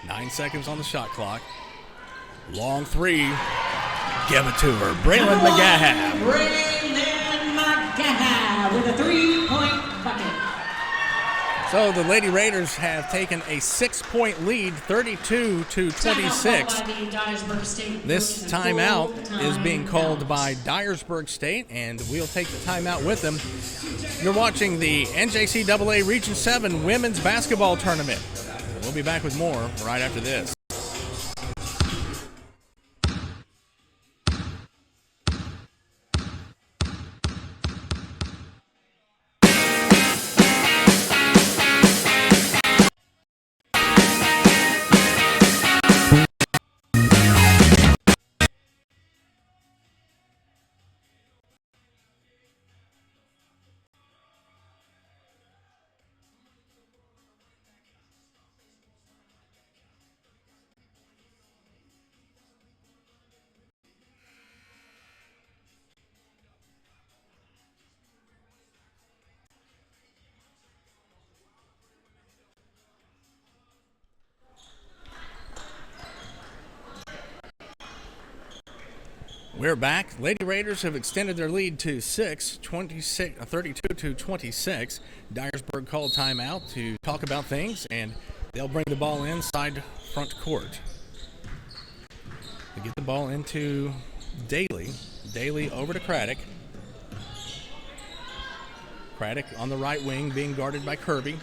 9 seconds on the shot clock. Long 3. Give it to her. Braylon McGaha. Braylon McGaha with a 3-point bucket. So the Lady Raiders have taken a 6-point lead, 32-26. This timeout is being called by Dyersburg State, and we'll take the timeout with them. You're watching the NJCAA Region 7 Women's Basketball Tournament. We'll be back with more right after this. We're back. Lady Raiders have extended their lead to 32-26. Dyersburg called timeout to talk about things, and they'll bring the ball inside front court. They get the ball into Daly. Daly over to Craddock. Craddock on the right wing being guarded by Kirby.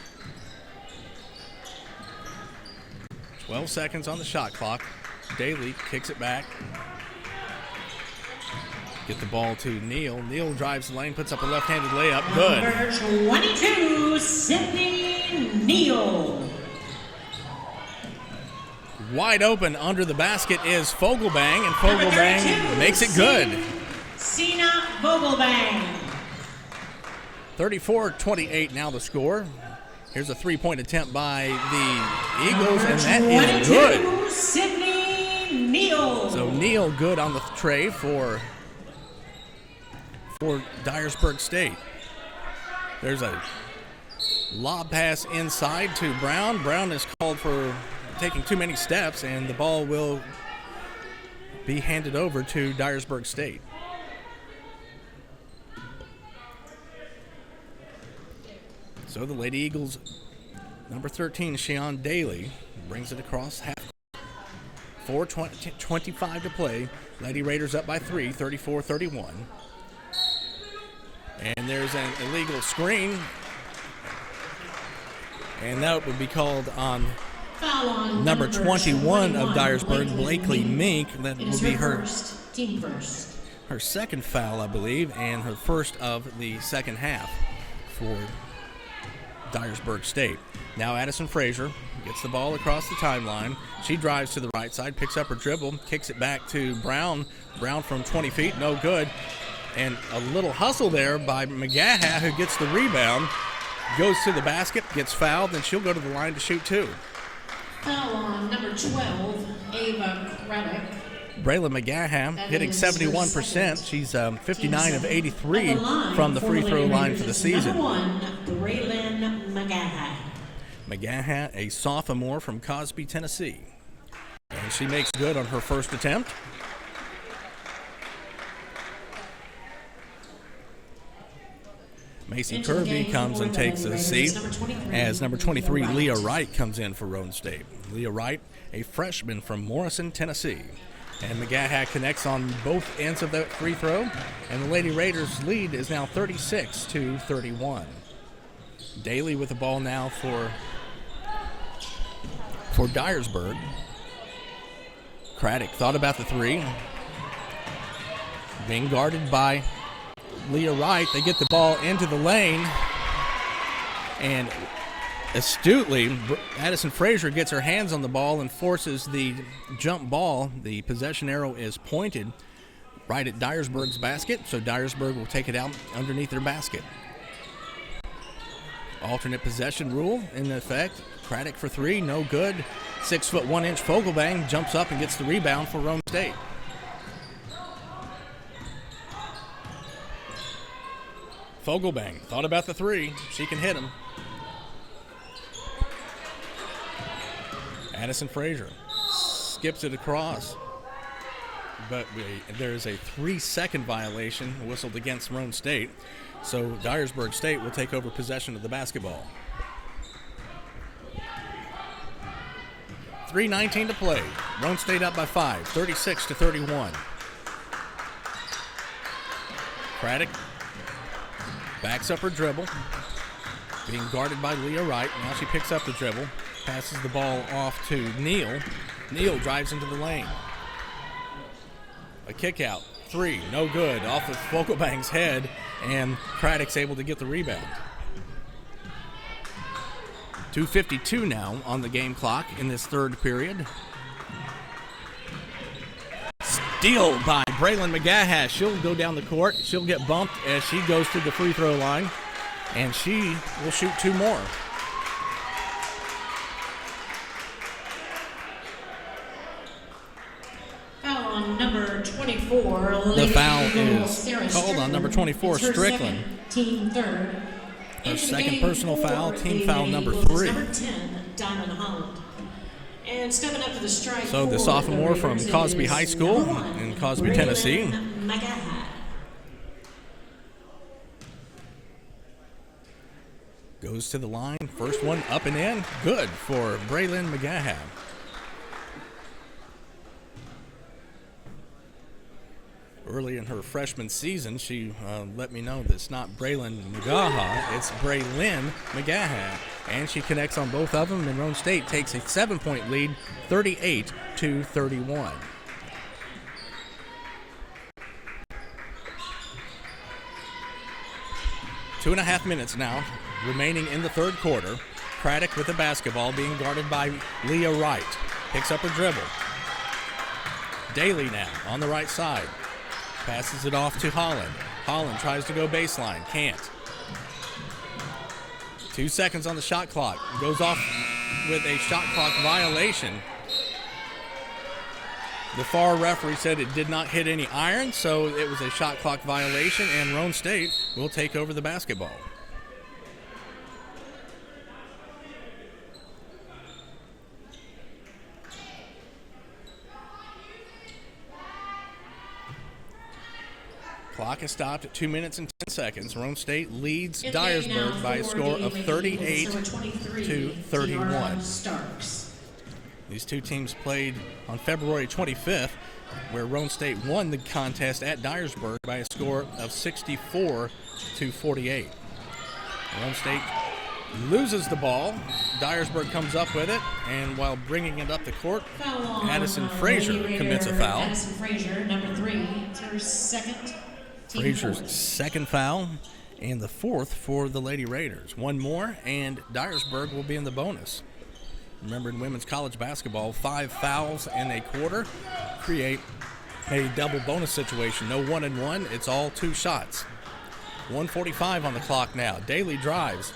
12 seconds on the shot clock. Daly kicks it back. Get the ball to Neal. Neal drives the lane, puts up a left-handed layup. Good. Number 22, Sydney Neal. Wide open under the basket is Fogelbang, and Fogelbang makes it good. Sina Fogelbang. 34-28 now the score. Here's a three-point attempt by the Eagles, and that is good. Sydney Neal. So Neal good on the tray for Dyersburg State. There's a Lob pass inside to Brown. Brown is called for taking too many steps, and the ball will be handed over to Dyersburg State. So the Lady Eagles, number 13, Sheon Daly, brings it across half. 4:25 to play. Lady Raiders up by 3, 34-31. And there's an illegal screen. And that would be called on number 21 of Dyersburg, Blakely Mink. That will be her second foul, I believe, and her first of the second half for Dyersburg State. Now Addison Frazier gets the ball across the timeline. She drives to the right side, picks up her dribble, kicks it back to Brown. Brown from 20 feet, no good. And a little hustle there by McGaha, who gets the rebound, goes to the basket, gets fouled, and she'll go to the line to shoot two. Foul on number 12, Ava Craddock. Braylon McGaha hitting 71%. She's 59 of 83 from the free throw line for the season. Number 1, Braylon McGaha. McGaha, a sophomore from Cosby, Tennessee. And she makes good on her first attempt. Macy Kirby comes and takes a seat as number 23, Leah Wright, comes in for Roane State. Leah Wright, a freshman from Morrison, Tennessee. And McGaha connects on both ends of that free throw. And the Lady Raiders' lead is now 36-31. Daly with the ball now for Dyersburg. Craddock thought about the three. Being guarded by Leah Wright. They get the ball into the lane. And astutely, Addison Frazier gets her hands on the ball and forces the jump ball. The possession arrow is pointed right at Dyersburg's basket, so Dyersburg will take it out underneath their basket. Alternate possession rule in effect. Craddock for three, no good. 6'1" Fogelbang jumps up and gets the rebound for Roane State. Fogelbang thought about the three. She can hit him. Addison Frazier skips it across. But there is a 3-second violation whistled against Roane State. So Dyersburg State will take over possession of the basketball. 3:19 to play. Roane State up by 5, 36-31. Craddock backs up her dribble, being guarded by Leah Wright. Now she picks up the dribble, passes the ball off to Neal. Neal drives into the lane. A kick out, three, no good, off of Fogelbang's head, and Craddock's able to get the rebound. 2:52 now on the game clock in this third period. Steal by Braylon McGaha. She'll go down the court. She'll get bumped as she goes to the free throw line, and she will shoot two more. Foul on number 24. The foul is called on number 24, Strickland. Team third. Her second personal foul, team foul number 3. Number 10, Diamond Holland. And stepping up to the strike. So the sophomore from Cosby High School in Cosby, Tennessee. Goes to the line. First one up and in. Good for Braylon McGaha. Early in her freshman season, she let me know that it's not Braylon McGaha, it's Braylon McGaha. And she connects on both of them, and Roane State takes a 7-point lead, 38-31. Two and a half minutes now remaining in the third quarter. Craddock with the basketball, being guarded by Leah Wright. Picks up her dribble. Daly now on the right side. Passes it off to Holland. Holland tries to go baseline. Can't. 2 seconds on the shot clock. Goes off with a shot clock violation. The far referee said it did not hit any iron, so it was a shot clock violation, and Roane State will take over the basketball. Clock is stopped at 2 minutes and 10 seconds. Roane State leads Dyersburg by a score of 38 to 31. These two teams played on February 25th, where Roane State won the contest at Dyersburg by a score of 64 to 48. Roane State loses the ball. Dyersburg comes up with it, and while bringing it up the court, Addison Frazier commits a foul. Addison Frazier, number 3, it's her second. Frazier's second foul, and the fourth for the Lady Raiders. One more, and Dyersburg will be in the bonus. Remember, in women's college basketball, 5 fouls in a quarter create a double bonus situation. No 1-and-1, it's all 2 shots. 1:45 on the clock now. Daly drives.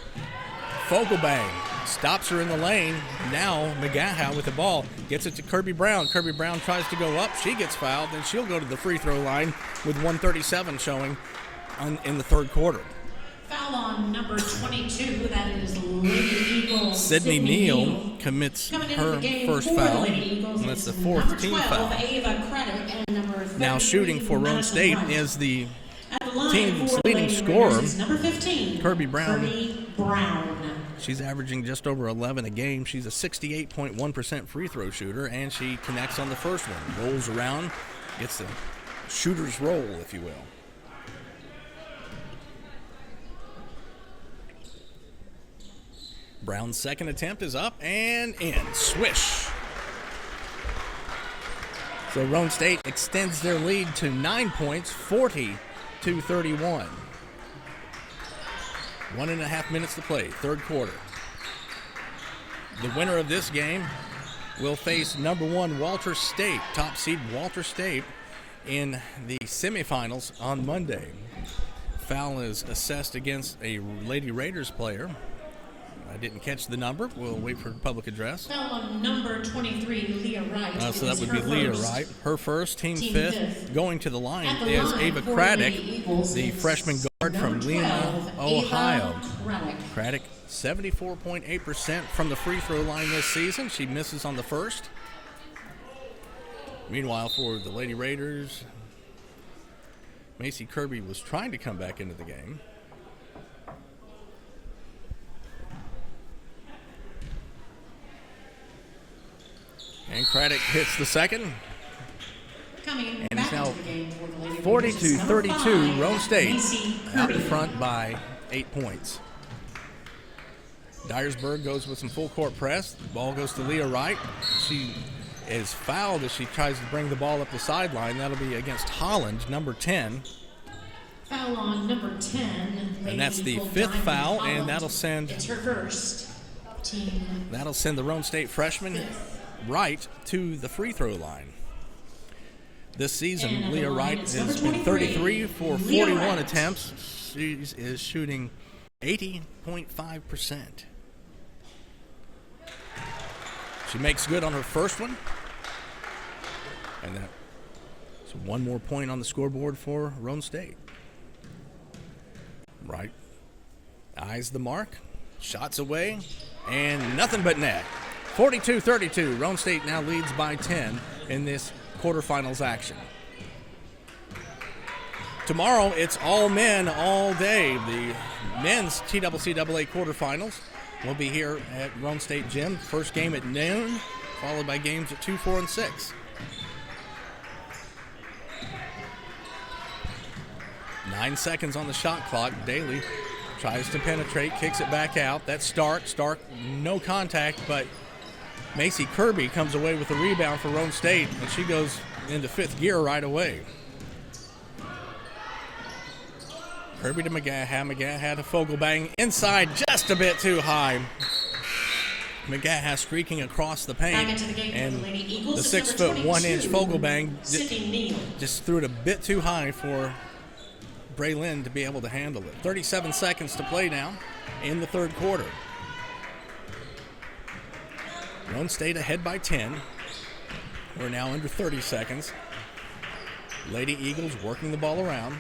Fogelbang stops her in the lane. Now McGaha with the ball gets it to Kirby Brown. Kirby Brown tries to go up. She gets fouled, and she'll go to the free throw line with 1:37 showing in the third quarter. Foul on number 22. That is Lady Eagles. Sydney Neal commits her first foul. And that's the fourth number team 12, foul. Ava Craddock, and number Now shooting for Roane State is the at the line team's for the leading Lady scorer, Raiders is number 15, Kirby Brown. Kirby Brown. She's averaging just over 11 a game. She's a 68.1% free throw shooter, and she connects on the first one. Rolls around, gets the shooter's roll, if you will. Brown's second attempt is up and in. Swish. So Roane State extends their lead to 9 points, 40 to 31. 1.5 minutes to play, third quarter. The winner of this game will face number 1 Walter State, top seed Walter State, in the semifinals on Monday. Foul is assessed against a Lady Raiders player. I didn't catch the number. We'll wait for public address. Foul on number 23, Leah Wright. So that would be her Leah first. Wright. Her first, team fifth. Going to the line At the is line Ava for the Craddock, Eagles the is freshman guard from number Lima, 12, Ohio. Ava Craddock. Craddock, 74.8% from the free throw line this season. She misses on the first. Meanwhile, for the Lady Raiders, Macy Kirby was trying to come back into the game. And Craddock hits the second. Coming And back it's now into the game for the Lady 40 Raiders to is number 32, 5, Roane State Macy out in Kirby. front by 8 points. Dyersburg goes with some full court press. The ball goes to Leah Wright. She is fouled as she tries to bring the ball up the sideline. That'll be against Holland, number 10. Foul on number 10. And that's the Lady fifth Diamond foul, Holland. and that'll send It's her first. Team the Roane State freshman Wright to the free throw line. This season, And Leah the line, Wright it's has number been 23, 33 for Leah 41 Wright. attempts. She is shooting 80.5%. She makes good on her first one. And that's one more point on the scoreboard for Roane State. Wright eyes the mark, shots away, and nothing but net. 42-32. Roane State now leads by 10 in this quarterfinals action. Tomorrow, it's all men all day. The men's TCCAA quarterfinals will be here at Roane State Gym. First game at noon, followed by games at 2, 4, and 6. 9 seconds on the shot clock. Daly tries to penetrate, kicks it back out. That's Stark. Stark, no contact, but Macy Kirby comes away with the rebound for Roane State, and she goes into fifth gear right away. Kirby to McGaha. McGaha to Fogelbang. Inside, just a bit too high. McGaha streaking across the back paint, into the game for and the Lady Eagles. the It's 6 number foot 1 inch 22, Fogelbang Sydney Neal. just threw it a bit too high for Braylon to be able to handle it. 37 seconds to play now in the third quarter. Roane State ahead by 10. We're now under 30 seconds. Lady Eagles working the ball around.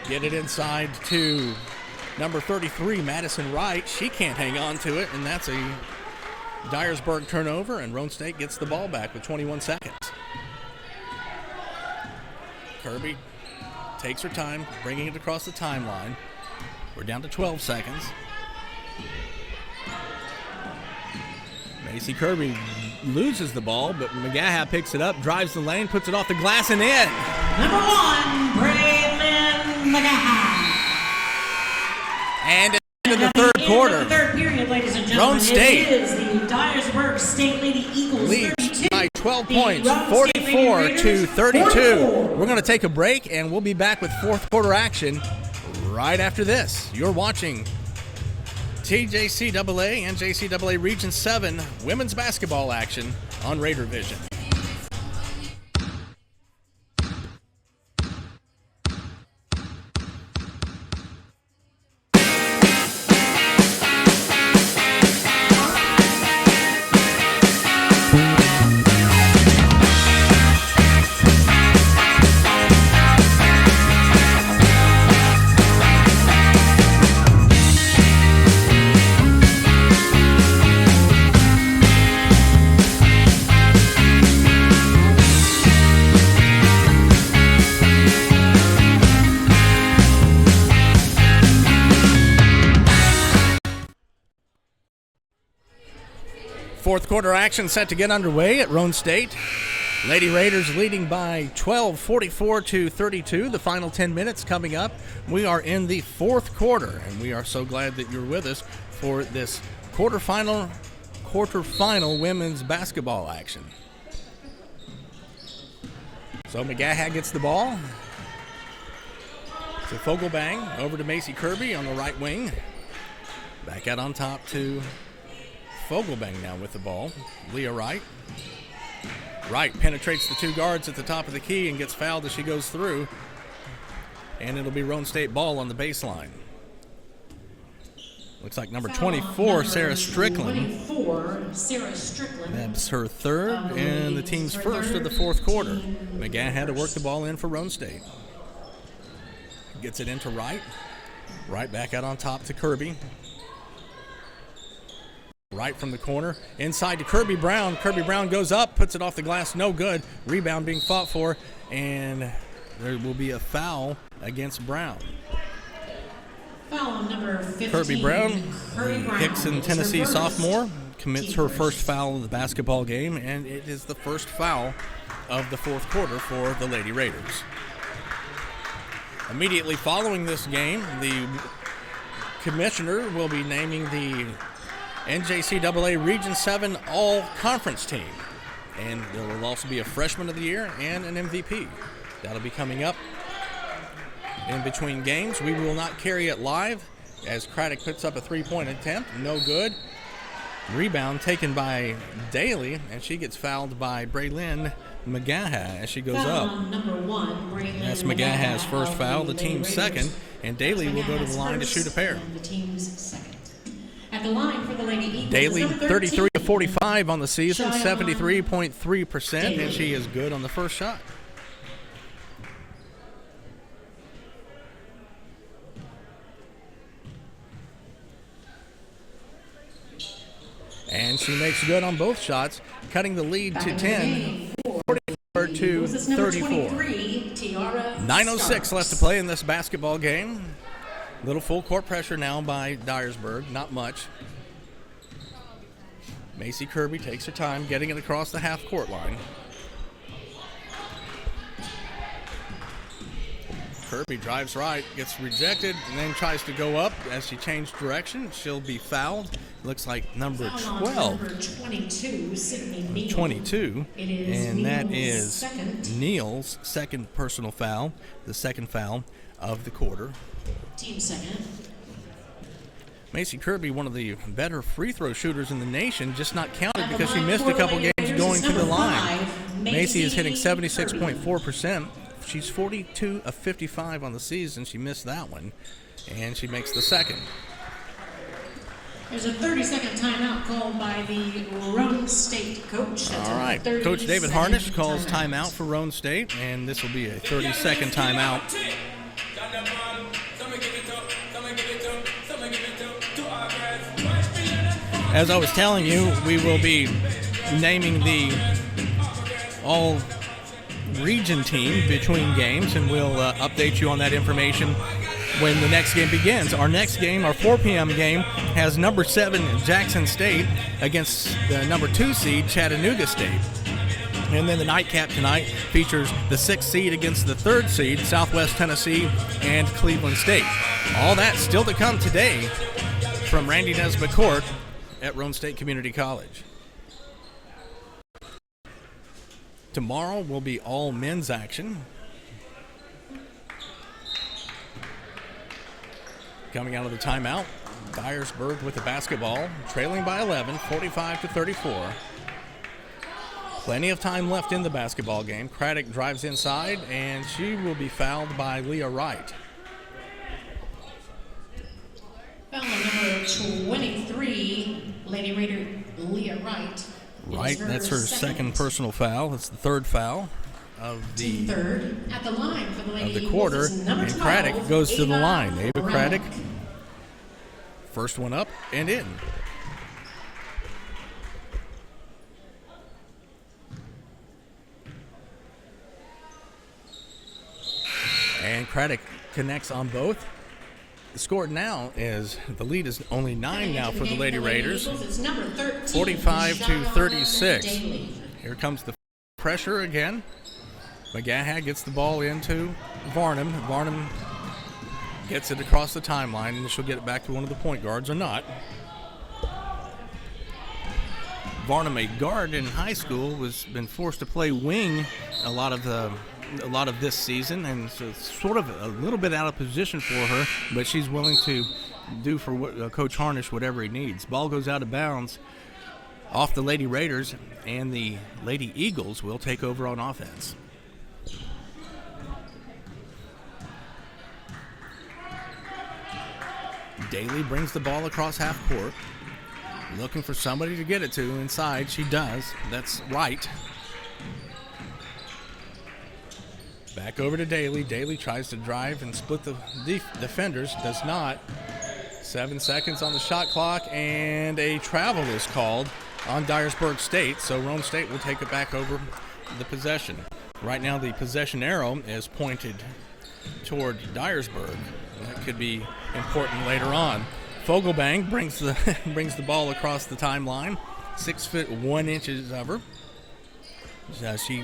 Get it inside to number 33, Madison Wright. She can't hang on to it, and that's a Dyersburg turnover, and Roane State gets the ball back with 21 seconds. Kirby takes her time, bringing it across the timeline. We're down to 12 seconds. Macy Kirby loses the ball, but McGaha picks it up, drives the lane, puts it off the glass and in. Number 1, Braylon McGaha. And at the end of the third quarter, third period, ladies and gentlemen, Roane State it is the Dyersburg State Lady Eagles leads 32. by 12 points, Roane 44 State to 32. 44. We're going to take a break, and we'll be back with fourth quarter action right after this. You're watching TJCAA, NJCAA Region 7 women's basketball action on Raider Vision. Fourth quarter action set to get underway at Roane State. Lady Raiders leading by 12, 44 to 32. The final 10 minutes coming up. We are in the fourth quarter, and we are so glad that you're with us for this quarterfinal women's basketball action. So McGaha gets the ball. To Fogelbang, over to Macy Kirby on the right wing. Back out on top to Fogelbang now with the ball. Leah Wright. Wright penetrates the two guards at the top of the key and gets fouled as she goes through. And it'll be Roane State ball on the baseline. Looks like number 24, Sarah Strickland. 24, Sarah Strickland. That's her third and the team's first of the fourth quarter. McGaha had to work the ball in for Roane State. Gets it into Wright. Wright back out on top to Kirby. Right from the corner, inside to Kirby Brown. Kirby Brown goes up, puts it off the glass, no good. Rebound being fought for, and there will be a foul against Brown. Foul on number 15. Kirby Brown, Brown, Hickson, Tennessee her first. sophomore, commits Team her first foul of the basketball game, and it is the first foul of the fourth quarter for the Lady Raiders. Immediately following this game, the commissioner will be naming the NJCAA Region 7 All-Conference team. And there will also be a Freshman of the Year and an MVP. That'll be coming up in between games. We will not carry it live as Craddock puts up a three-point attempt. No good. Rebound taken by Daly, and she gets fouled by Braylon McGaha as she goes Foul up. on number 1, Braylon That's McGaha's first of foul, the Lady team's Raiders. second, and Daly will go to the line to shoot a pair. The team's second. At the line for the Lady Eagles, Daly, number 13, 33 of 45 on the season, Shot on 73.3%, and she is good on the first shot. And she makes good on both shots, cutting the lead to 10, 44 to 34. 9:06 left to play in this basketball game. Little full court pressure now by Dyersburg, not much. Macy Kirby takes her time getting it across the half court line. Kirby drives right, gets rejected, and then tries to go up as she changed direction. She'll be fouled. Looks like number 12. Number 22, Sydney Neal. 22. It is And that Neal's is second. Neal's second personal foul, the second foul of the quarter. Team second. Macy Kirby, one of the better free throw shooters in the nation, just not counted because she missed a couple games going to the line. Macy is hitting 76.4%. She's 42 of 55 on the season. She missed that one, and she makes the second. There's a 30-second timeout called by the Roane State coach. That's All right, Coach David Harnish calls timeout for Roane State, and this will be a 30-second timeout. As I was telling you, we will be naming the region team between games, and we'll update you on that information when the next game begins. Our next game, our 4 p.m. game, has number 7 Jackson State against the number 2 seed Chattanooga State. And then the nightcap tonight features the 6th seed against the 3rd seed Southwest Tennessee and Cleveland State. All that still to come today from Randy Nesbitt Court at Roane State Community College. Tomorrow will be all men's action. Coming out of the timeout, Dyersburg with the basketball, trailing by 11, 45-34. Plenty of time left in the basketball game. Craddock drives inside, and she will be fouled by Leah Wright. Foul number 23, Lady Raider Leah Wright. Right, that's her second personal foul. That's the 3rd foul of the third at the line for the Lady of the Eagles quarter, is number and 12, Craddock goes to the Ava line. Ava Craddock, Relic. first one up and in. And Craddock connects on both. The score now is, the lead is only 9 now for the Lady Raiders. 45-36. Here comes the pressure again. McGaha gets the ball into Varnum. Varnum gets it across the timeline, and she'll get it back to one of the point guards or not. Varnum, a guard in high school, was been forced to play wing a lot of this season, and so it's sort of a little bit out of position for her, but she's willing to do for Coach Harnish whatever he needs. Ball goes out of bounds off the Lady Raiders, and the Lady Eagles will take over on offense. Daly brings the ball across half court, looking for somebody to get it to inside. She does. That's Wright. Back over to Daly. Daly tries to drive and split the defenders. Does not. 7 seconds on the shot clock, and a travel is called on Dyersburg State. So Roane State will take it back over the possession. Right now the possession arrow is pointed toward Dyersburg. That could be important later on. Fogelbang brings the ball across the timeline. 6 foot 1 inches of her. She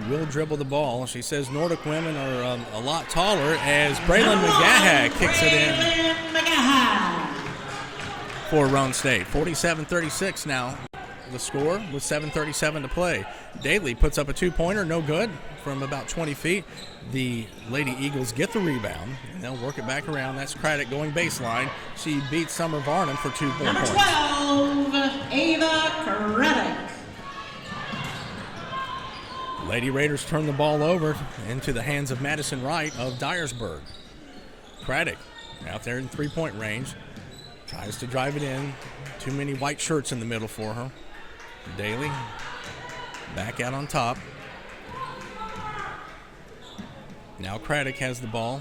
will dribble the ball. She says Nordic women are a lot taller as Braylon McGaha kicks it in for Roane State. 47-36 now the score with 7:37 to play. Daly puts up a 2-pointer, no good, from about 20 feet. The Lady Eagles get the rebound, and they'll work it back around. That's Craddock going baseline. She beats Summer Varnum for 2 points. Number 12, Ava Craddock. Lady Raiders turn the ball over into the hands of Madison Wright of Dyersburg. Craddock out there in 3-point range. Tries to drive it in. Too many white shirts in the middle for her. Daly back out on top. Now Craddock has the ball.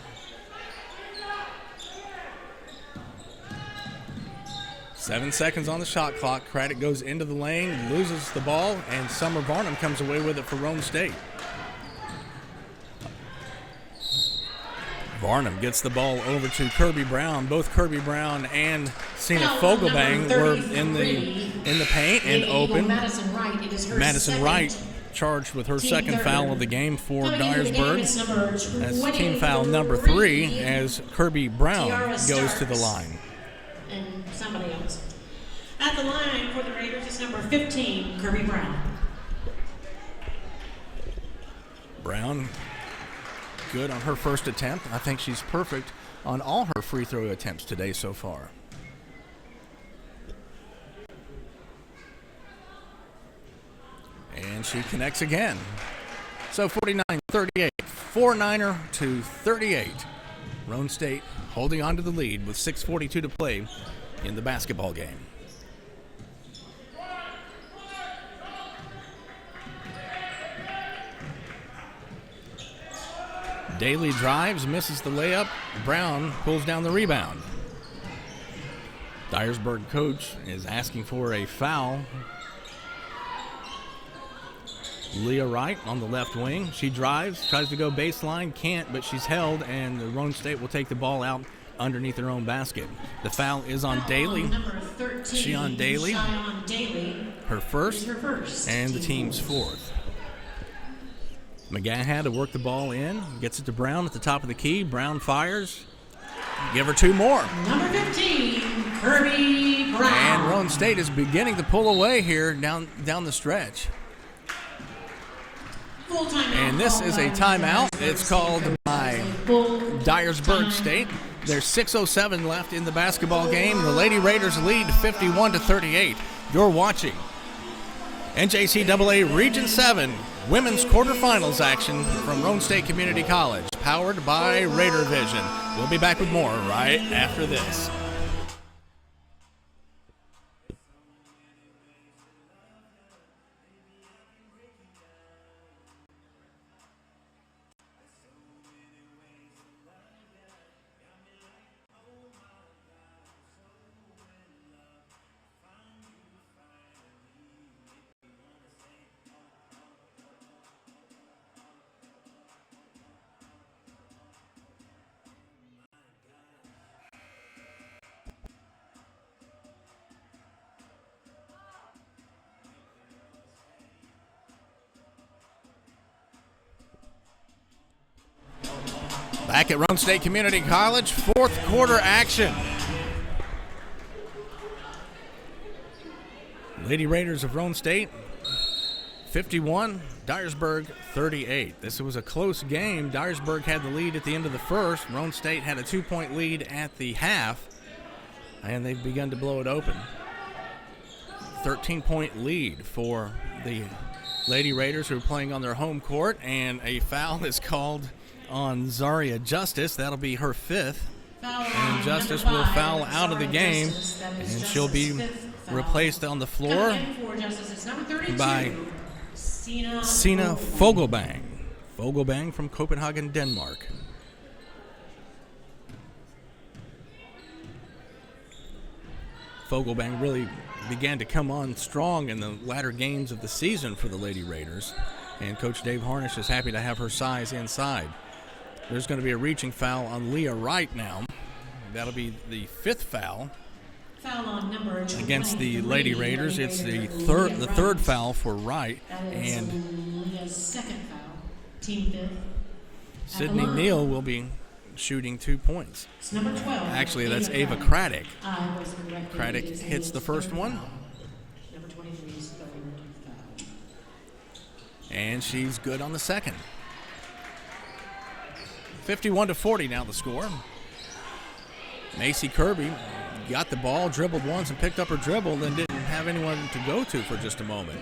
7 seconds on the shot clock. Craddock goes into the lane, loses the ball, and Summer Varnum comes away with it for Roane State. Varnum gets the ball over to Kirby Brown. Both Kirby Brown and Cena Fogelbang were in the paint and open. Madison Wright charged with her second foul of the game for Dyersburg. That's team foul number 3 as Kirby Brown goes to the line. And somebody else. At the line for the Raiders is number 15, Kirby Brown. Brown, good on her first attempt. I think she's perfect on all her free throw attempts today so far. And she connects again. So 49-38, 4-9er to 38. Roane State holding on to the lead with 6:42 to play in the basketball game. Daly drives, misses the layup. Brown pulls down the rebound. Dyersburg coach is asking for a foul. Leah Wright on the left wing. She drives, tries to go baseline, can't, but she's held, and the Roane State will take the ball out underneath their own basket. The foul is on Daly. Cheyenne Daly, her first, and the team's fourth. McGaha to work the ball in, gets it to Brown at the top of the key. Brown fires. Give her two more. Number 15, Kirby Brown. And Roane State is beginning to pull away here down the stretch. And this is a timeout. It's called by Dyersburg State. There's 6:07 left in the basketball game. The Lady Raiders lead 51-38. You're watching NJCAA Region 7 Women's Quarterfinals action from Roane State Community College, powered by Raider Vision. We'll be back with more right after this. Back at Roane State Community College, fourth quarter action. Lady Raiders of Roane State, 51, Dyersburg 38. This was a close game. Dyersburg had the lead at the end of the first. Roane State had a 2-point lead at the half, and they've begun to blow it open. 13-point lead for the Lady Raiders, who are playing on their home court, and a foul is called on Zaria Justice. That'll be her fifth. And Justice will foul out of the game, and she'll be replaced on the floor by Sina Fogelbang. Fogelbang from Copenhagen, Denmark. Fogelbang really began to come on strong in the latter games of the season for the Lady Raiders, and Coach Dave Harnish is happy to have her size inside. There's going to be a reaching foul on Leah Wright now. That'll be the fifth foul against the Lady Raiders. It's the third foul for Wright, and Leah's second foul, team fifth. Sydney Neal will be shooting 2 points. It's number 12. Actually, that's Ava Craddock. Craddock hits the first one. Number 23's third foul. And she's good on the second. 51-40 now the score. Macy Kirby got the ball, dribbled once, and picked up her dribble, then didn't have anyone to go to for just a moment.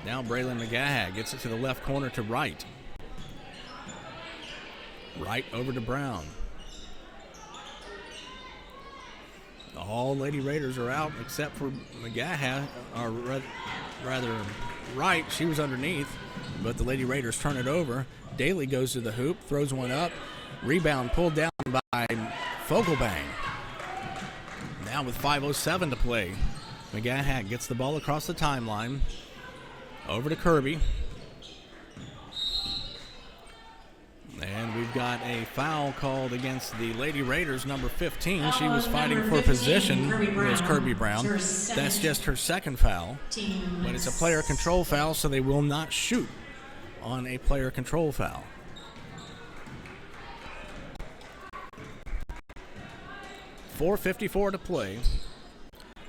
Now Braylon McGaha gets it to the left corner to Wright. Wright over to Brown. All Lady Raiders are out except for McGaha, or rather Wright. She was underneath, but the Lady Raiders turn it over. Daly goes to the hoop, throws one up. Rebound pulled down by Fogelbang. Now with 5:07 to play, McGaha gets the ball across the timeline. Over to Kirby. And we've got a foul called against the Lady Raiders, number 15. She was fighting for position. It was Kirby Brown. That's just her second foul. But it's a player control foul, so they will not shoot on a player control foul. .454 to play.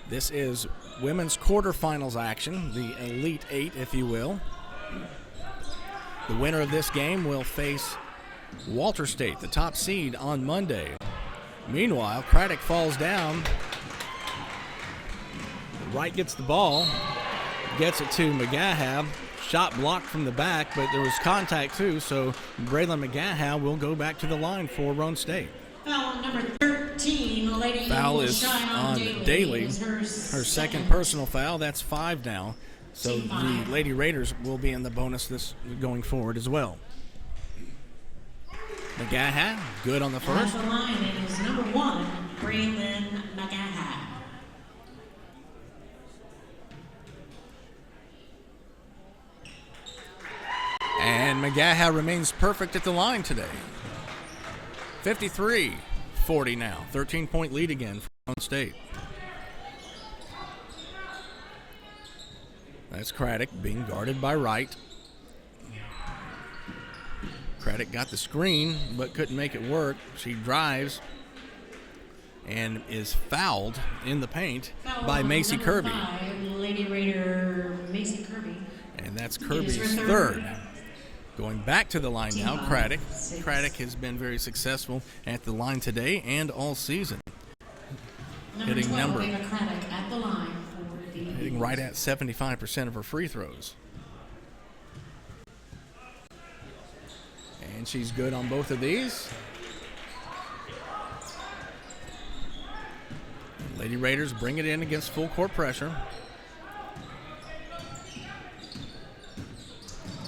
This is women's quarterfinals action, the Elite Eight, if you will. The winner of this game will face Walter State, the top seed, on Monday. Meanwhile, Craddock falls down. Wright gets the ball, gets it to McGaha. Shot blocked from the back, but there was contact too, so Braylon McGaha will go back to the line for Roane State. Foul number 13, Lady Foul is on Daly. Her second personal foul. That's 5 now. So the Lady Raiders will be in the bonus this going forward as well. McGaha, good on the first. At the line, it is number 1, Braylon McGaha. And McGaha remains perfect at the line today. 53-40 now. 13-point lead again for Roane State. That's Craddock being guarded by Wright. Craddock got the screen, but couldn't make it work. She drives and is fouled in the paint by Macy Kirby. 5, Lady Raider Macy Kirby. And that's Kirby's third. Going back to the line now, Craddock. Craddock has been very successful at the line today and all season. Number 12, Ava Craddock at the line for the hitting right at 75% of her free throws. And she's good on both of these. Lady Raiders bring it in against full court pressure.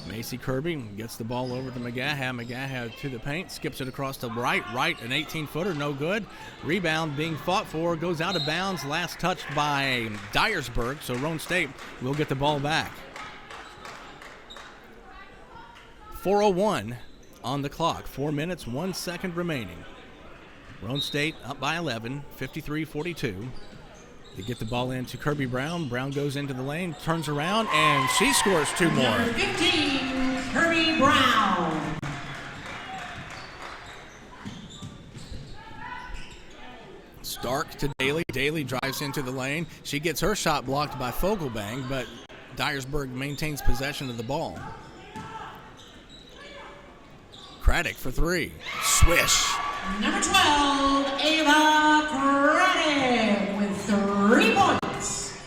Macy Kirby gets the ball over to McGaha. McGaha to the paint, skips it across to Wright. Wright, an 18-footer, no good. Rebound being fought for, goes out of bounds. Last touched by Dyersburg, so Roane State will get the ball back. 4:01 on the clock. 4 minutes, 1 second remaining. Roane State up by 11, 53-42. They get the ball in to Kirby Brown. Brown goes into the lane, turns around, and she scores 2 more. Number 15, Kirby Brown. Stark to Daly. Daly drives into the lane. She gets her shot blocked by Fogelbang, but Dyersburg maintains possession of the ball. Craddock for 3. Swish. Number 12, Ava Craddock with 3 points.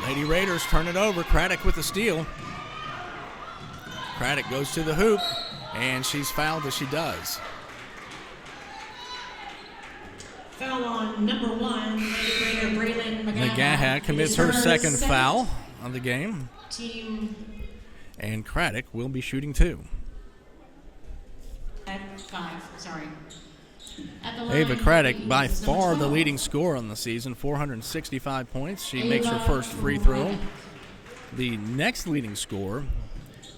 Lady Raiders turn it over. Craddock with the steal. Craddock goes to the hoop, and she's fouled as she does. Foul on number 1, Lady Raider Braylon McGaha commits her second foul of the game. Team And Craddock will be shooting 2. at 5, sorry. At the line, Ava Craddock, by is number far the 12. leading scorer on the season, 465 points. She makes her first free throw. The next leading scorer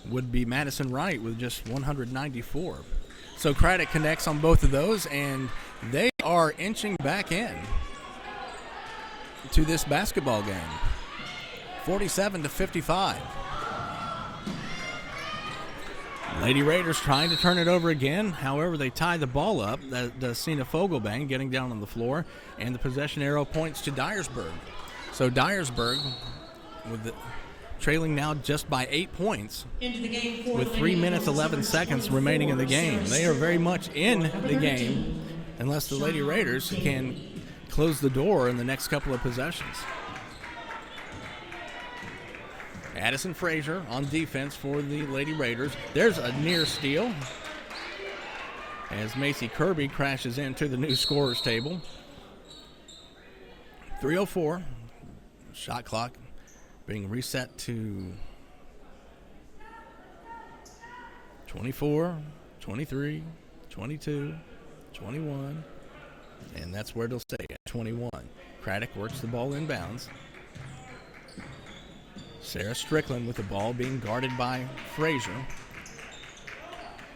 would be Madison Wright with just 194. So Craddock connects on both of those, and they are inching back in to this basketball game. 47-55. Lady Raiders trying to turn it over again. However, they tie the ball up. Cena Fogelbang getting down on the floor, and the possession arrow points to Dyersburg. So Dyersburg, trailing now just by 8 points, Into the game for with the 3 Lady minutes, Eagles, 11 number seconds remaining in the 24, game. Sarah They are very Strickland. much in the game unless the Lady Raiders can close the door in the next couple of possessions. Addison Frazier on defense for the Lady Raiders. There's a near steal as Macy Kirby crashes into the new scorers table. 3:04. Shot clock being reset to 24, 23, 22, 21, and that's where it'll stay at 21. Craddock works the ball inbounds. Sarah Strickland with the ball being guarded by Frazier.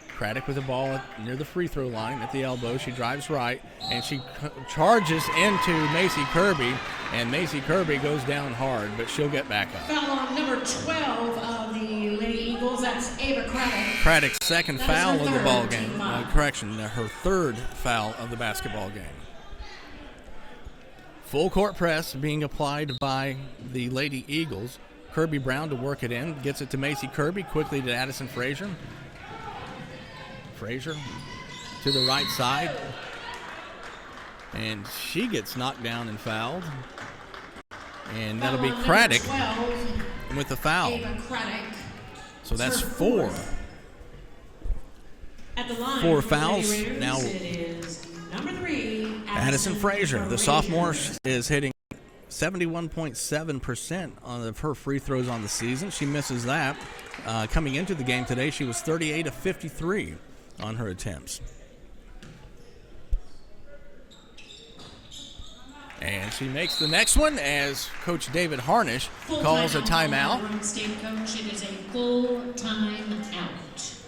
Craddock with the ball near the free throw line at the elbow. She drives right, and she charges into Macy Kirby, and Macy Kirby goes down hard, but she'll get back up. Foul on number 12 of the Lady Eagles. That's Ava Craddock. Craddock's second That is foul her of the third, ball team game. foul. Her third foul of the basketball game. Full court press being applied by the Lady Eagles. Kirby Brown to work it in. Gets it to Macy Kirby. Quickly to Addison Frazier. Frazier to the right side. And she gets knocked down and fouled. And that'll be Foul on Craddock number 12, with the foul. Ava Craddock. So that's her 4. At the line 4 for the fouls. Lady Raiders, Now it is number 3, Addison Frazier, the sophomore, is hitting 71.7% of her free throws on the season. She misses that. Coming into the game today, she was 38 of 53 on her attempts. And she makes the next one as Coach David Harnish calls a timeout. Roane State coach, it is a full timeout.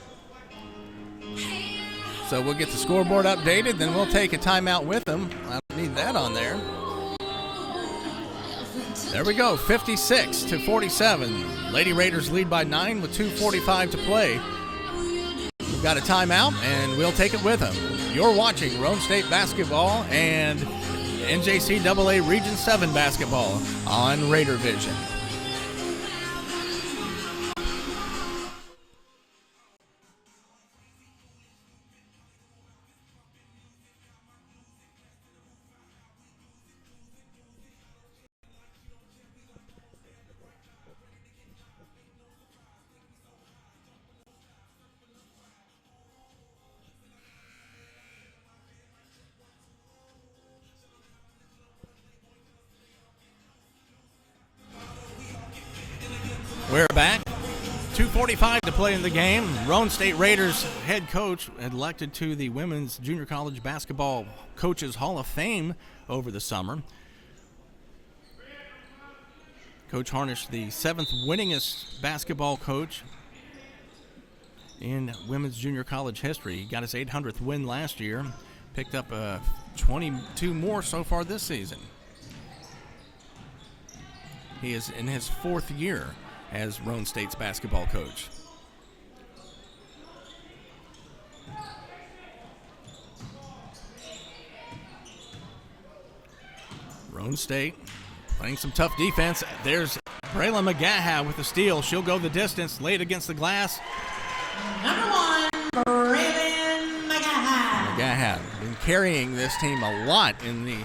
So we'll get the scoreboard updated, then we'll take a timeout with them. I don't need that on there. There we go, 56-47. Lady Raiders lead by 9 with 2:45 to play. We've got a timeout, and we'll take it with them. You're watching Roane State basketball and NJCAA Region 7 basketball on Raider Vision. We're back. 2:45 to play in the game. Roane State Raiders head coach elected to the Women's Junior College Basketball Coaches Hall of Fame over the summer. Coach Harnish, the 7th winningest basketball coach in women's junior college history. He got his 800th win last year. Picked up 22 more so far this season. He is in his 4th year as Roane State's basketball coach. Roane State playing some tough defense. There's Braylon McGaha with the steal. She'll go the distance, laid against the glass. Number 1, Braylon McGaha. McGaha been carrying this team a lot in the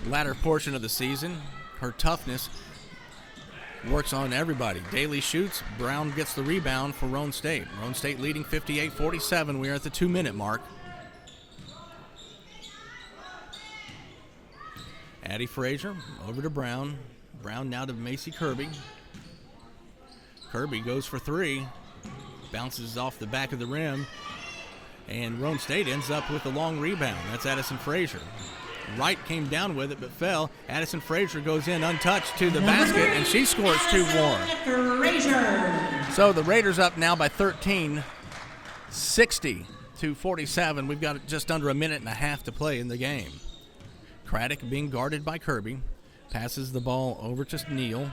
latter portion of the season. Her toughness works on everybody. Daly shoots. Brown gets the rebound for Roane State. Roane State leading 58-47. We are at the 2-minute mark. Addie Frazier over to Brown. Brown now to Macy Kirby. Kirby goes for 3. Bounces off the back of the rim. And Roane State ends up with a long rebound. That's Addison Frazier. Wright came down with it but fell. Addison Frazier goes in untouched to the basket, and she scores 2 more. So the Raiders up now by 13, 60-47. We've got just under a minute and a half to play in the game. Craddock being guarded by Kirby. Passes the ball over to Neal.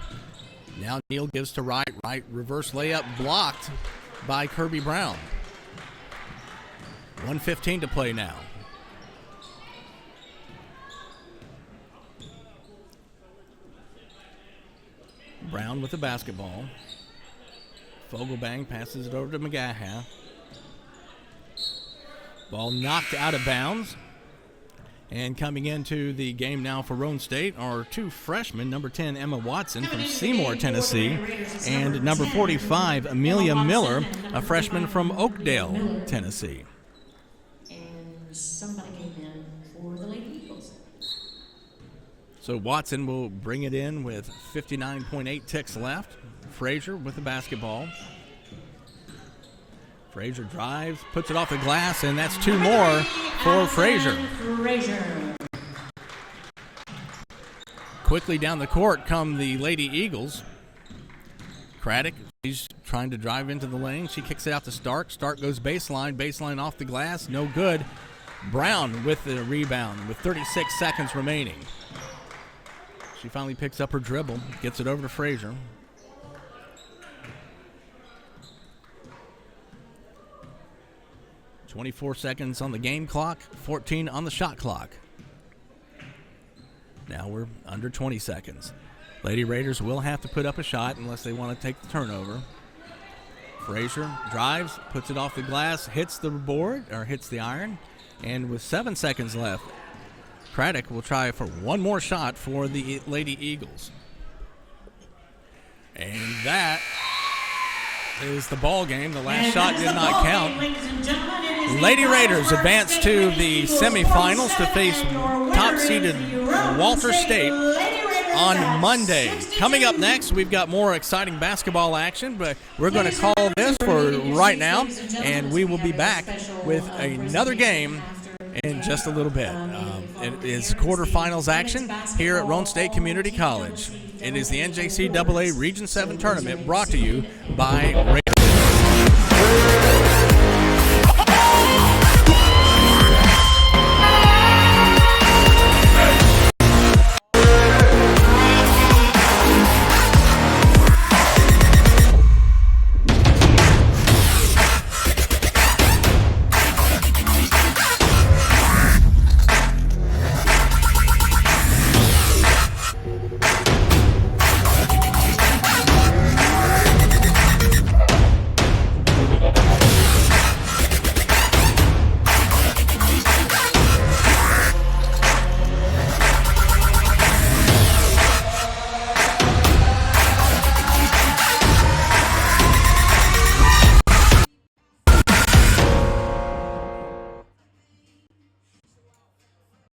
Now Neal gives to Wright. Wright reverse layup blocked by Kirby Brown. 1:15 to play now. Brown with the basketball. Fogelbang passes it over to McGaha. Ball knocked out of bounds. And coming into the game now for Roane State are 2 freshmen, number 10, Emma Watson from Seymour, Tennessee, and number 45, Amelia Miller, a freshman from Oakdale, Tennessee. And somebody came in for the Lady Eagles. So Watson will bring it in with 59.8 ticks left. Frazier with the basketball. Frazier drives, puts it off the glass, and that's 2 more for Frazier. Quickly down the court come the Lady Eagles. Craddock, she's trying to drive into the lane. She kicks it out to Stark. Stark goes baseline off the glass, no good. Brown with the rebound with 36 seconds remaining. She finally picks up her dribble, gets it over to Frazier. .24 seconds on the game clock, 14 on the shot clock. Now we're under 20 seconds. Lady Raiders will have to put up a shot unless they want to take the turnover. Frazier drives, puts it off the glass, hits the board, or hits the iron, and with 7 seconds left, Craddock will try for one more shot for the Lady Eagles. And that is the ball game. The last shot did not count. Lady Raiders advance to the semifinals to face top-seeded Walter State on Monday. Coming up next, we've got more exciting basketball action, but we're going to call this for right now, and we will be back with another game in just a little bit. It is quarterfinals action here at Roane State Community College. It is the NJCAA Region 7 tournament brought to you by